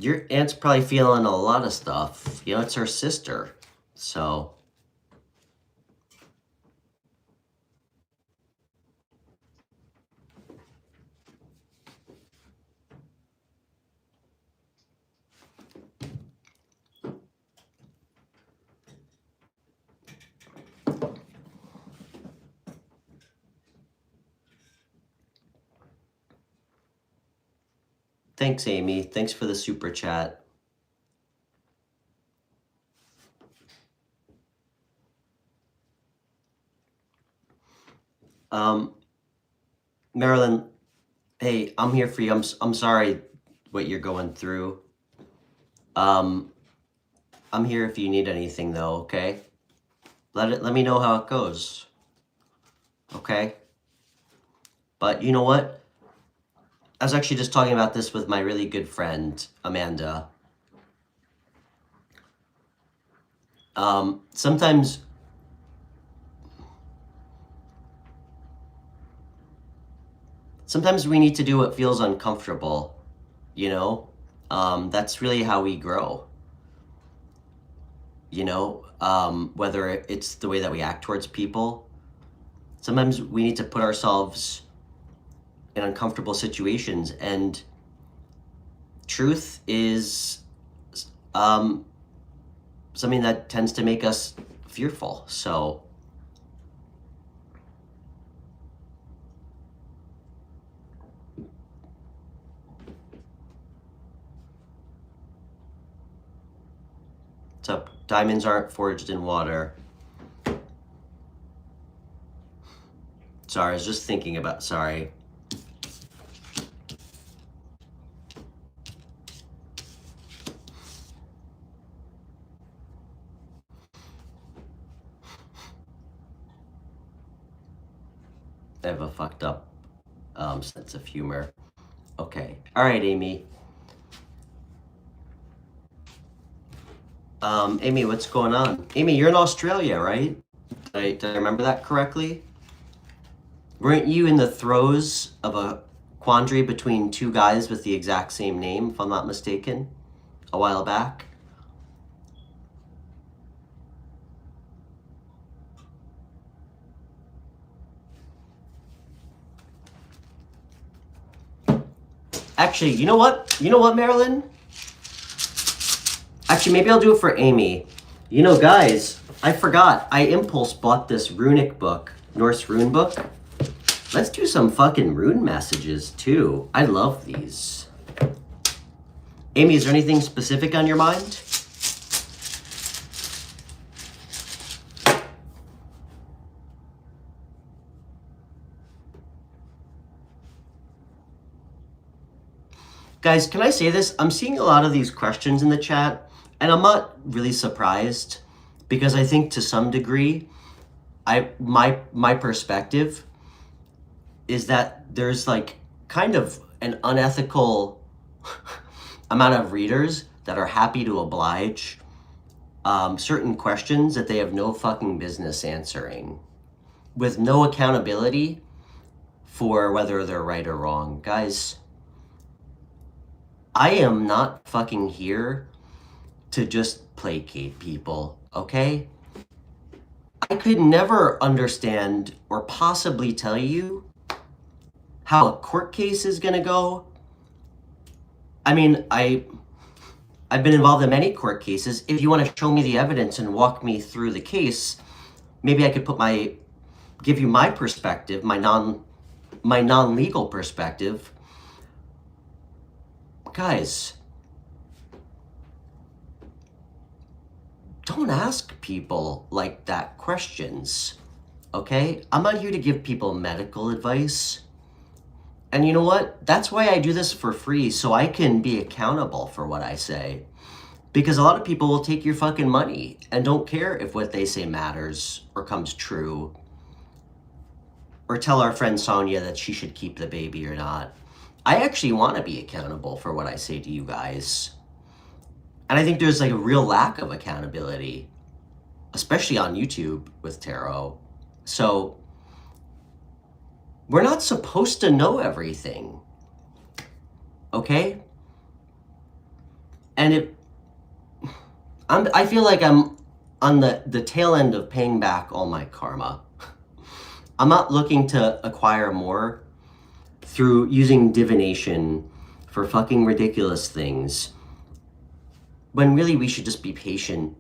S1: Your aunt's probably feeling a lot of stuff. You know, it's her sister. So thanks, Amy. Thanks for the super chat. Marilyn, hey, I'm here for you. I'm sorry what you're going through. I'm here if you need anything though, okay? Let me know how it goes. Okay? But you know what? I was actually just talking about this with my really good friend, Amanda. Sometimes we need to do what feels uncomfortable, you know? That's really how we grow. You know, whether it's the way that we act towards people. Sometimes we need to put ourselves in uncomfortable situations, and truth is something that tends to make us fearful. So what's up? Diamonds aren't forged in water. Sorry, I was just thinking about, sorry. I have a fucked up sense of humor. Okay. All right, Amy. Amy, what's going on? Amy, you're in Australia, right? Did I remember that correctly? Weren't you in the throes of a quandary between two guys with the exact same name, if I'm not mistaken, a while back? Actually, you know what? You know what, Marilyn? Actually, maybe I'll do it for Amy. You know, guys, I forgot. I impulse bought this runic book, Norse rune book. Let's do some fucking rune messages, too. I love these. Amy, is there anything specific on your mind? Guys, can I say this? I'm seeing a lot of these questions in the chat, and I'm not really surprised because I think to some degree, my perspective is that there's like kind of an unethical amount of readers that are happy to oblige certain questions that they have no fucking business answering with no accountability for whether they're right or wrong. Guys, I am not fucking here to just placate people, okay? I could never understand or possibly tell you how a court case is gonna go. I mean, I've been involved in many court cases. If you want to show me the evidence and walk me through the case, maybe I could give you my perspective, my non-legal perspective. Guys, don't ask people like that questions, okay? I'm not here to give people medical advice. And you know what? That's why I do this for free, so I can be accountable for what I say. Because a lot of people will take your fucking money and don't care if what they say matters or comes true. Or tell our friend Sonia that she should keep the baby or not. I actually want to be accountable for what I say to you guys. And I think there's like a real lack of accountability, especially on YouTube with tarot. So we're not supposed to know everything, okay? And I feel like I'm on the tail end of paying back all my karma. I'm not looking to acquire more through using divination for fucking ridiculous things, when really we should just be patient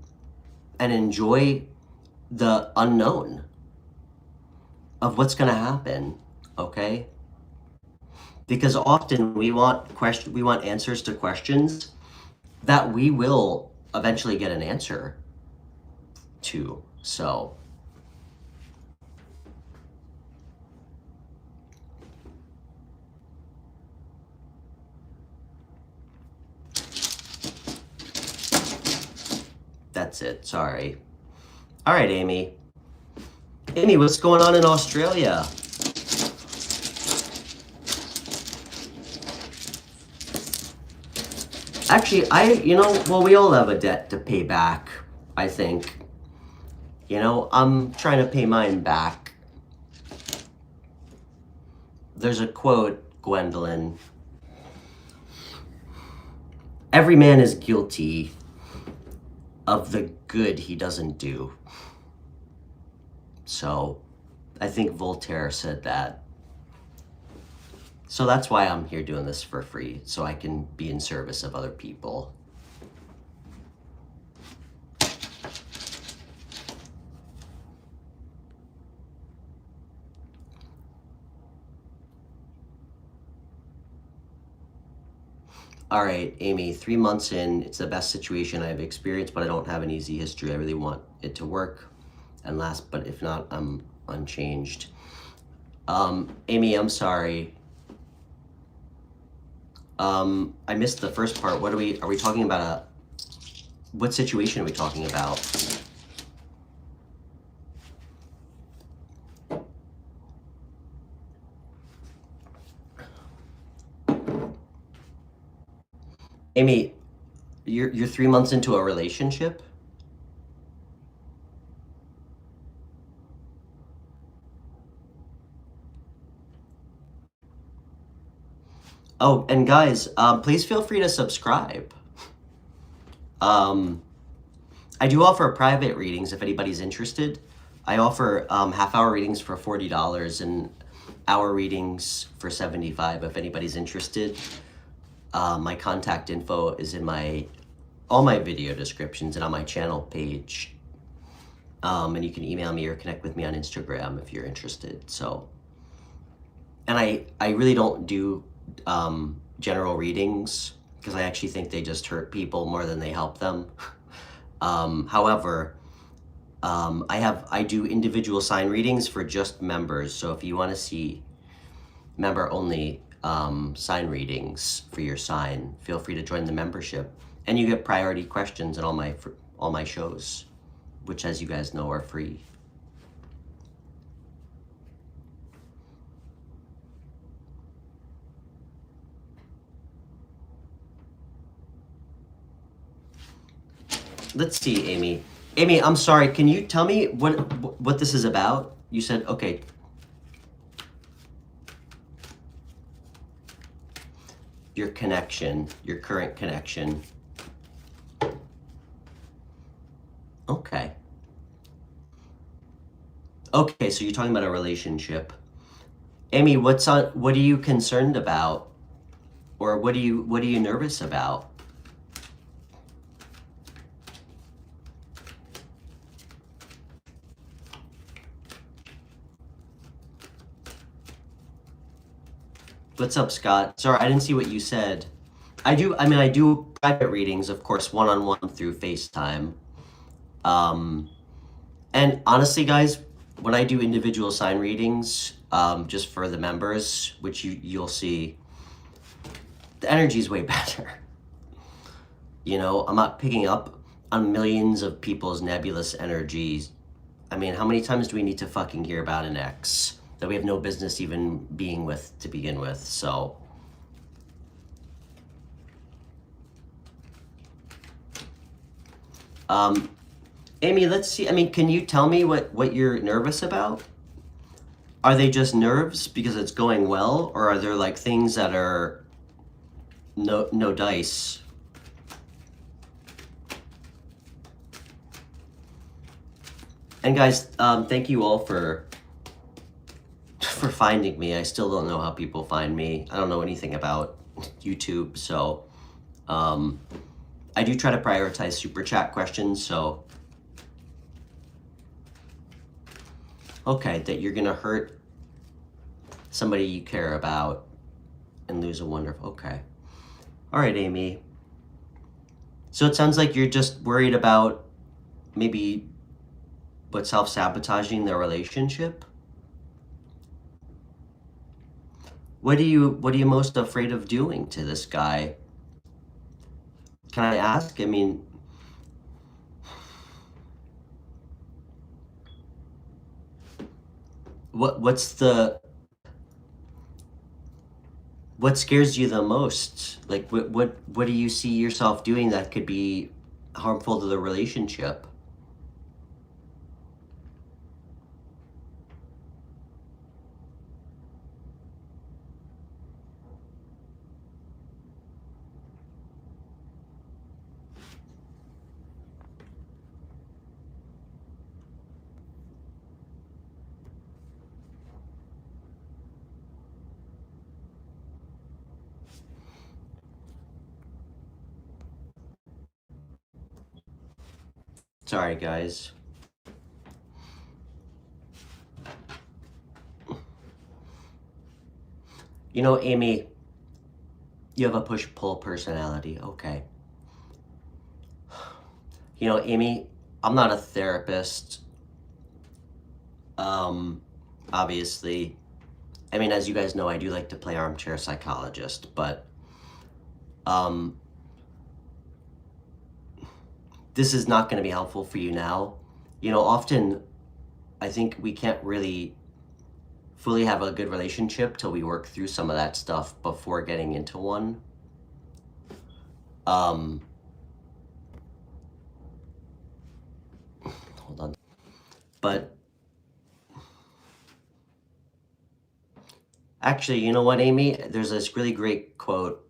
S1: and enjoy the unknown of what's gonna happen, okay? Because often we want answers to questions that we will eventually get an answer to, so. That's it, sorry. All right, Amy. Amy, what's going on in Australia? Actually, we all have a debt to pay back, I think. You know, I'm trying to pay mine back. There's a quote, Gwendolyn. Every man is guilty of the good he doesn't do. So, I think Voltaire said that. So that's why I'm here doing this for free, so I can be in service of other people. All right, Amy, 3 months in, it's the best situation I've experienced, but I don't have an easy history. I really want it to work and last, but if not, I'm unchanged. Amy, I'm sorry. I missed the first part. Are we talking about what situation are we talking about? Amy, you're 3 months into a relationship? Oh, and guys, please feel free to subscribe. I do offer private readings if anybody's interested. I offer half-hour readings for $40 and hour readings for $75 if anybody's interested. My contact info is in all my video descriptions and on my channel page. And you can email me or connect with me on Instagram if you're interested. So, and I really don't do general readings because I actually think they just hurt people more than they help them. However, I do individual sign readings for just members. So if you want to see member only sign readings for your sign, feel free to join the membership, and you get priority questions in all my shows, which, as you guys know, are free. Let's see, Amy. Amy, I'm sorry. Can you tell me what this is about? You said, okay. Your connection, your current connection. Okay. Okay, so you're talking about a relationship. Amy, what are you concerned about? Or what are you nervous about? What's up, Scott? Sorry, I didn't see what you said. I do private readings, of course, one-on-one through FaceTime. And honestly, guys, when I do individual sign readings, just for the members, which you'll see, the energy is way better. You know, I'm not picking up on millions of people's nebulous energies. I mean, how many times do we need to fucking hear about an ex that we have no business even being with to begin with? So Amy, let's see. I mean, can you tell me what you're nervous about? Are they just nerves because it's going well, or are there like things that are no dice? And guys, thank you all for finding me. I still don't know how people find me. I don't know anything about YouTube, so I do try to prioritize super chat questions. So okay, that you're gonna hurt somebody you care about and lose a wonderful. Okay, all right, Amy. So it sounds like you're just worried about maybe self-sabotaging their relationship. What are you most afraid of doing to this guy? Can I ask? I mean, what scares you the most? Like what do you see yourself doing that could be harmful to the relationship? Sorry, guys. You know, Amy, you have a push-pull personality. Okay. You know, Amy, I'm not a therapist. Obviously. I mean, as you guys know, I do like to play armchair psychologist, but this is not going to be helpful for you now. You know, often I think we can't really fully have a good relationship till we work through some of that stuff before getting into one. Hold on. But actually, you know what, Amy? There's this really great quote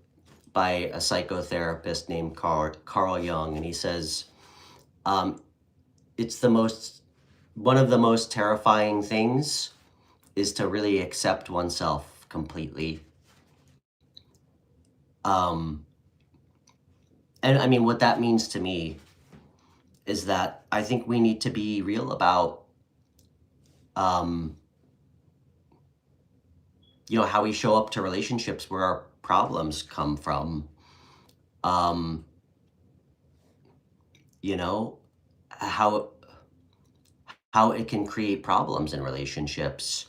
S1: by a psychotherapist named Carl Jung, and he says, it's one of the most terrifying things is to really accept oneself completely. And I mean, what that means to me is that I think we need to be real about, how we show up to relationships where our problems come from. Um, you know, how it can create problems in relationships.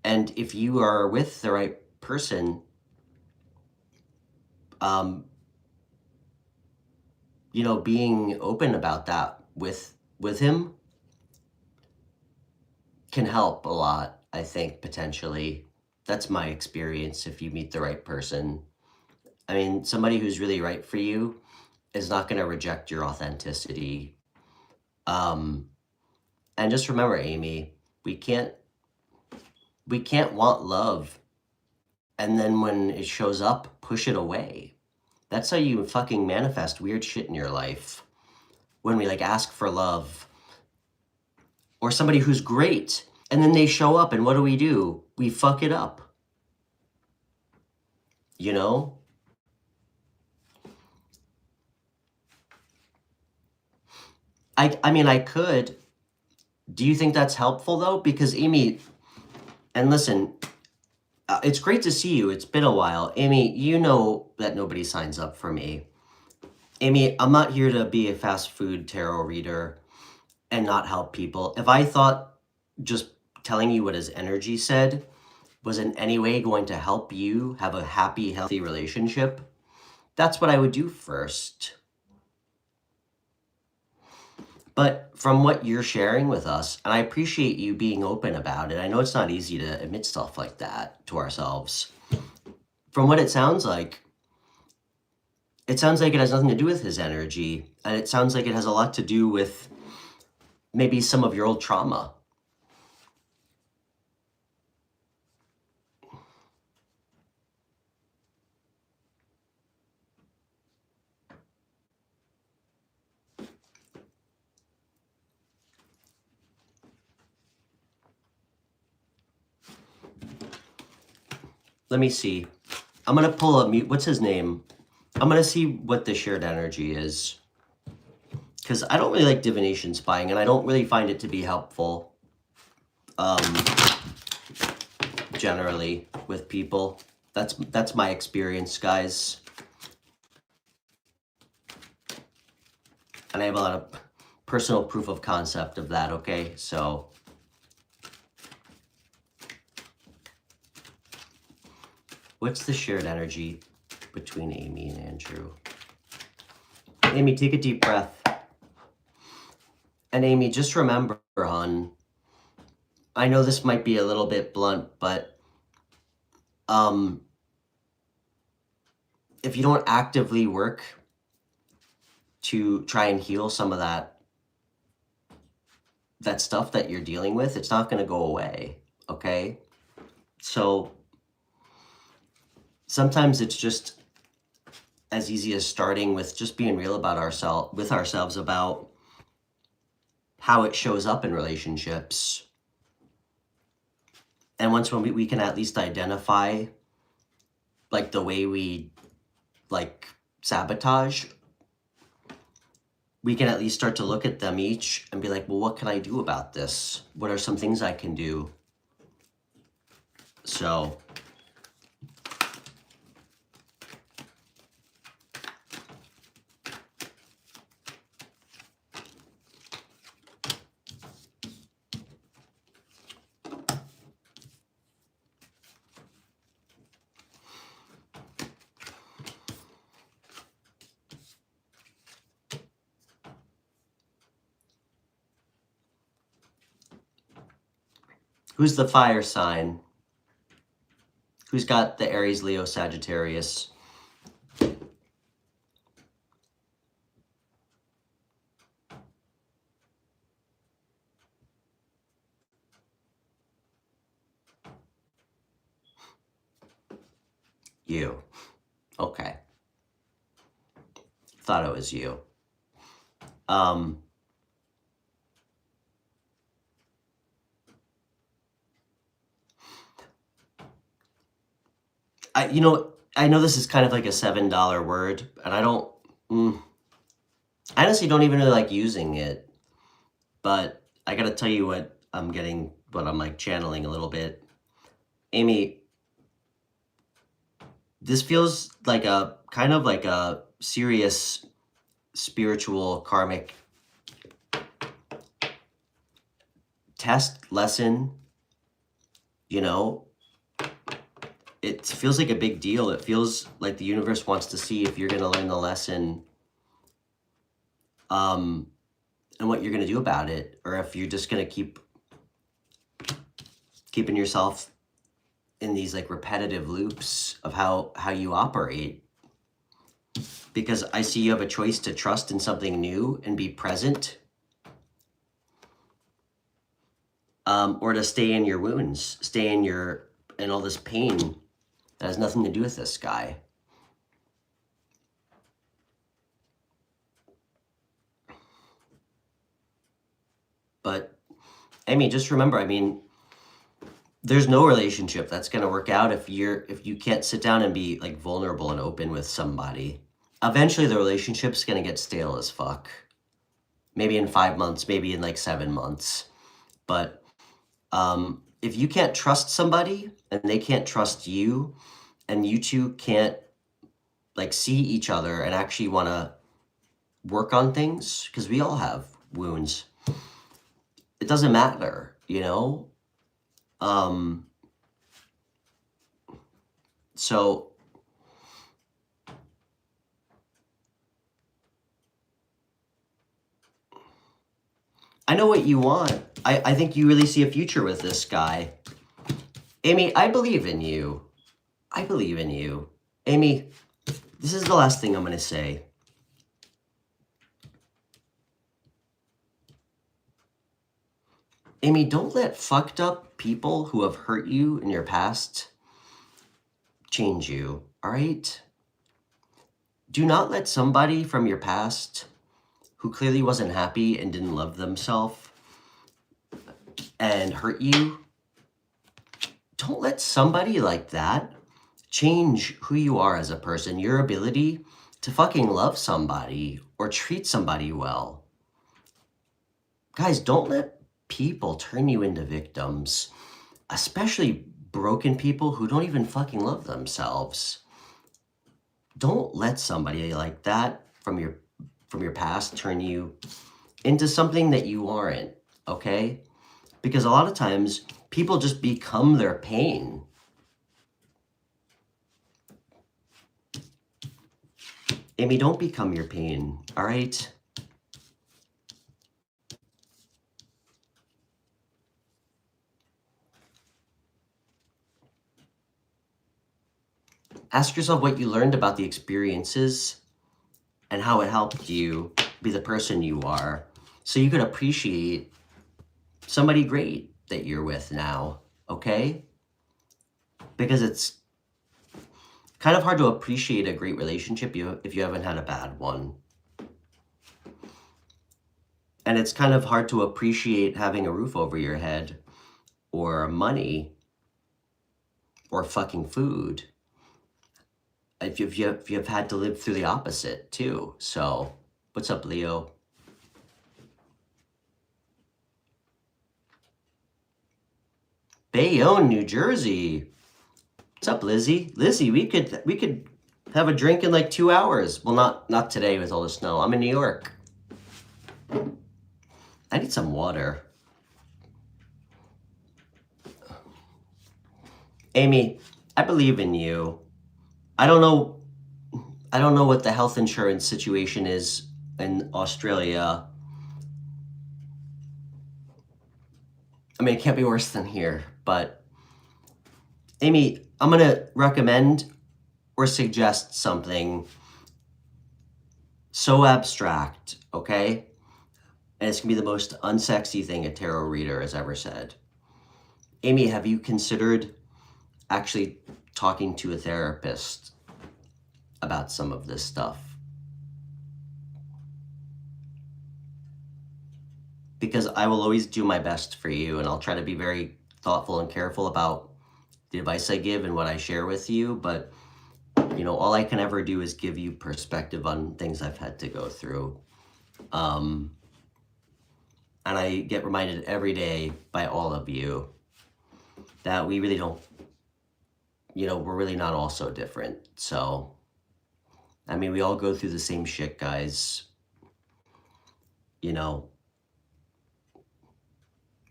S1: And if you are with the right person, um, being open about that with him can help a lot, I think, potentially. That's my experience if you meet the right person. I mean, somebody who's really right for you is not going to reject your authenticity. And just remember, Amy, we can't want love and then when it shows up, push it away. That's how you fucking manifest weird shit in your life. When we ask for love or somebody who's great and then they show up and what do? We fuck it up. You know? I mean, I could. Do you think that's helpful though? Because Amy, and listen, it's great to see you. It's been a while. Amy, you know that nobody signs up for me. Amy, I'm not here to be a fast food tarot reader and not help people. If I thought just telling you what his energy said was in any way going to help you have a happy, healthy relationship, that's what I would do first. But from what you're sharing with us, and I appreciate you being open about it, I know it's not easy to admit stuff like that to ourselves. From what it sounds like it has nothing to do with his energy, and it sounds like it has a lot to do with maybe some of your old trauma. Let me see. I'm going to pull up, what's his name? I'm going to see what the shared energy is. Because I don't really like divination spying, and I don't really find it to be helpful, generally, with people. That's my experience, guys. And I have a lot of personal proof of concept of that, okay? So, what's the shared energy between Amy and Andrew? Amy, take a deep breath. And Amy, just remember, hon, I know this might be a little bit blunt, but if you don't actively work to try and heal some of that stuff that you're dealing with, it's not going to go away, okay? So sometimes it's just as easy as starting with just being real about ourselves about how it shows up in relationships. And once when we can at least identify the way we sabotage, we can at least start to look at them each and be like, well, what can I do about this? What are some things I can do? So, who's the fire sign? Who's got the Aries, Leo, Sagittarius? You. Okay. Thought it was you. I know this is kind of like a $7 word, and I don't, I honestly don't even really like using it, but I gotta tell you what I'm getting, what I'm like channeling a little bit. Amy, this feels like a kind of like a serious spiritual karmic test lesson, you know. It feels like a big deal. It feels like the universe wants to see if you're going to learn the lesson, and what you're going to do about it, or if you're just going to keep keeping yourself in these like repetitive loops of how you operate. Because I see you have a choice to trust in something new and be present, or to stay in your wounds, stay in all this pain that has nothing to do with this guy. But I mean, just remember, I mean, there's no relationship that's going to work out if you can't sit down and be like vulnerable and open with somebody. Eventually the relationship's going to get stale as fuck. Maybe in 5 months, maybe in like 7 months. But if you can't trust somebody and they can't trust you, and you two can't like see each other and actually want to work on things, because we all have wounds, it doesn't matter, you know. So I know what you want. I think you really see a future with this guy. Amy, I believe in you. I believe in you. Amy, this is the last thing I'm going to say. Amy, don't let fucked up people who have hurt you in your past change you, all right? Do not let somebody from your past who clearly wasn't happy and didn't love themselves and hurt you, don't let somebody like that change who you are as a person, your ability to fucking love somebody or treat somebody well. Guys, don't let people turn you into victims, especially broken people who don't even fucking love themselves. Don't let somebody like that from your past turn you into something that you aren't, okay? Because a lot of times people just become their pain. Amy, don't become your pain, all right? Ask yourself what you learned about the experiences and how it helped you be the person you are, so you could appreciate somebody great that you're with now, okay? Because it's kind of hard to appreciate a great relationship if you haven't had a bad one. And it's kind of hard to appreciate having a roof over your head, or money, or fucking food, if you've had to live through the opposite too. So, what's up, Leo? Bayonne, New Jersey. What's up, Lizzie? Lizzie, we could have a drink in like 2 hours. Well, not today with all the snow. I'm in New York. I need some water. Amy, I believe in you. I don't know what the health insurance situation is in Australia. I mean, it can't be worse than here, but Amy, I'm going to recommend or suggest something so abstract, okay? And it's going to be the most unsexy thing a tarot reader has ever said. Amy, have you considered actually talking to a therapist about some of this stuff? Because I will always do my best for you, and I'll try to be very thoughtful and careful about the advice I give and what I share with you, but You know, all I can ever do is give you perspective on things I've had to go through. And I get reminded every day by all of you that we really don't, you know, we're really not all so different. So, I mean, we all go through the same shit, guys. You know,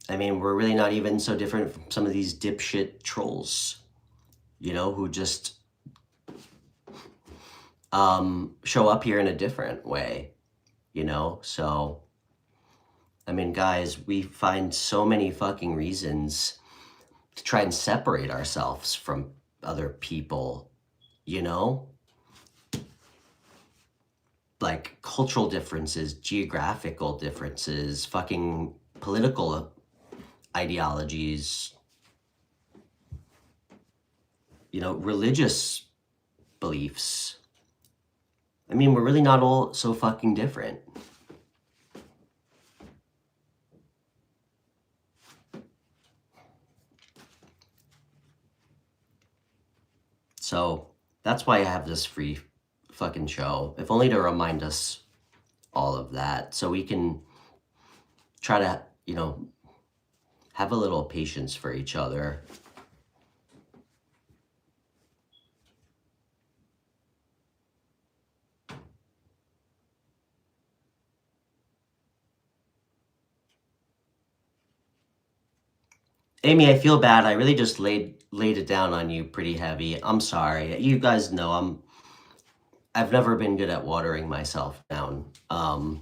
S1: I mean, we're really not even so different from some of these dipshit trolls, you know, who just show up here in a different way, you know? So, I mean, guys, we find so many fucking reasons to try and separate ourselves from other people, you know? Like cultural differences, geographical differences, fucking political ideologies, you know, religious beliefs. I mean, we're really not all so fucking different. So that's why I have this free fucking show, if only to remind us all of that, so we can try to, you know, have a little patience for each other. Amy, I feel bad. I really just laid it down on you pretty heavy. I'm sorry. You guys know I've never been good at watering myself down. I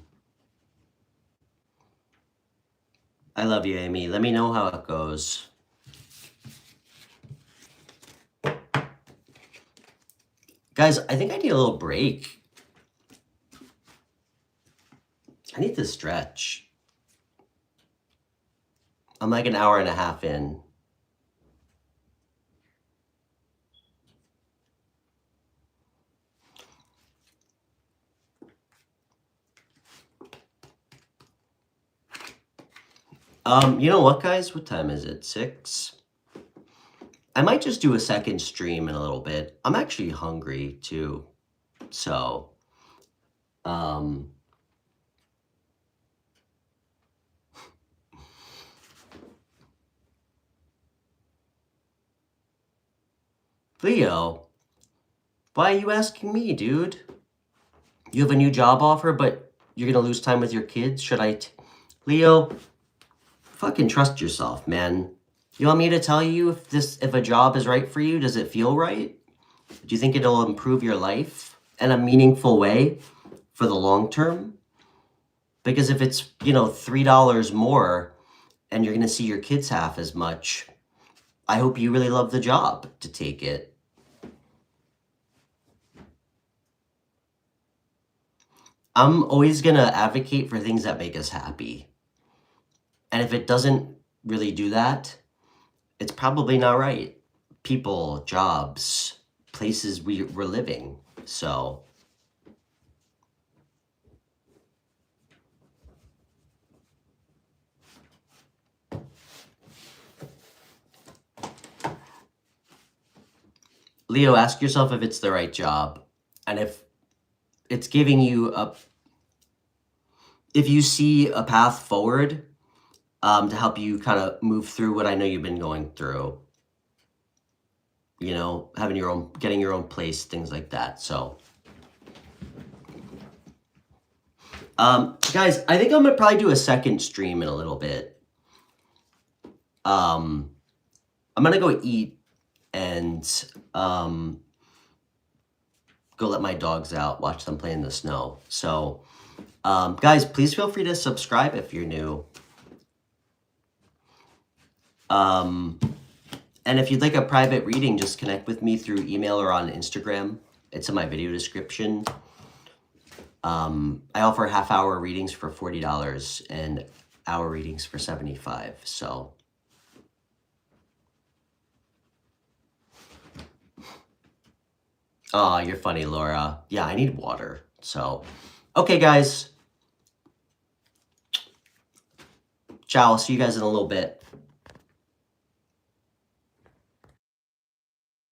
S1: love you, Amy. Let me know how it goes. Guys, I think I need a little break. I need to stretch. I'm like an hour and a half in. You know what, guys? What time is it? 6? I might just do a second stream in a little bit. I'm actually hungry too. So, Leo, why are you asking me, dude? You have a new job offer, but you're gonna lose time with your kids? Should I Leo, fucking trust yourself, man. You want me to tell you if a job is right for you? Does it feel right? Do you think it'll improve your life in a meaningful way for the long term? Because if it's, you know, $3 more and you're gonna see your kids half as much, I hope you really love the job to take it. I'm always gonna advocate for things that make us happy. And if it doesn't really do that, it's probably not right. People, jobs, places we're living. So, Leo, ask yourself if it's the right job. And if it's giving you if you see a path forward to help you kind of move through what I know you've been going through, you know, getting your own place, things like that. So, guys, I think I'm gonna probably do a second stream in a little bit. I'm gonna go eat and go let my dogs out, watch them play in the snow. So, guys, please feel free to subscribe if you're new. And if you'd like a private reading, just connect with me through email or on Instagram. It's in my video description. I offer half-hour readings for $40 and hour readings for $75. So, oh, you're funny, Laura. Yeah, I need water. So, okay, guys. Ciao. I'll see you guys in a little bit.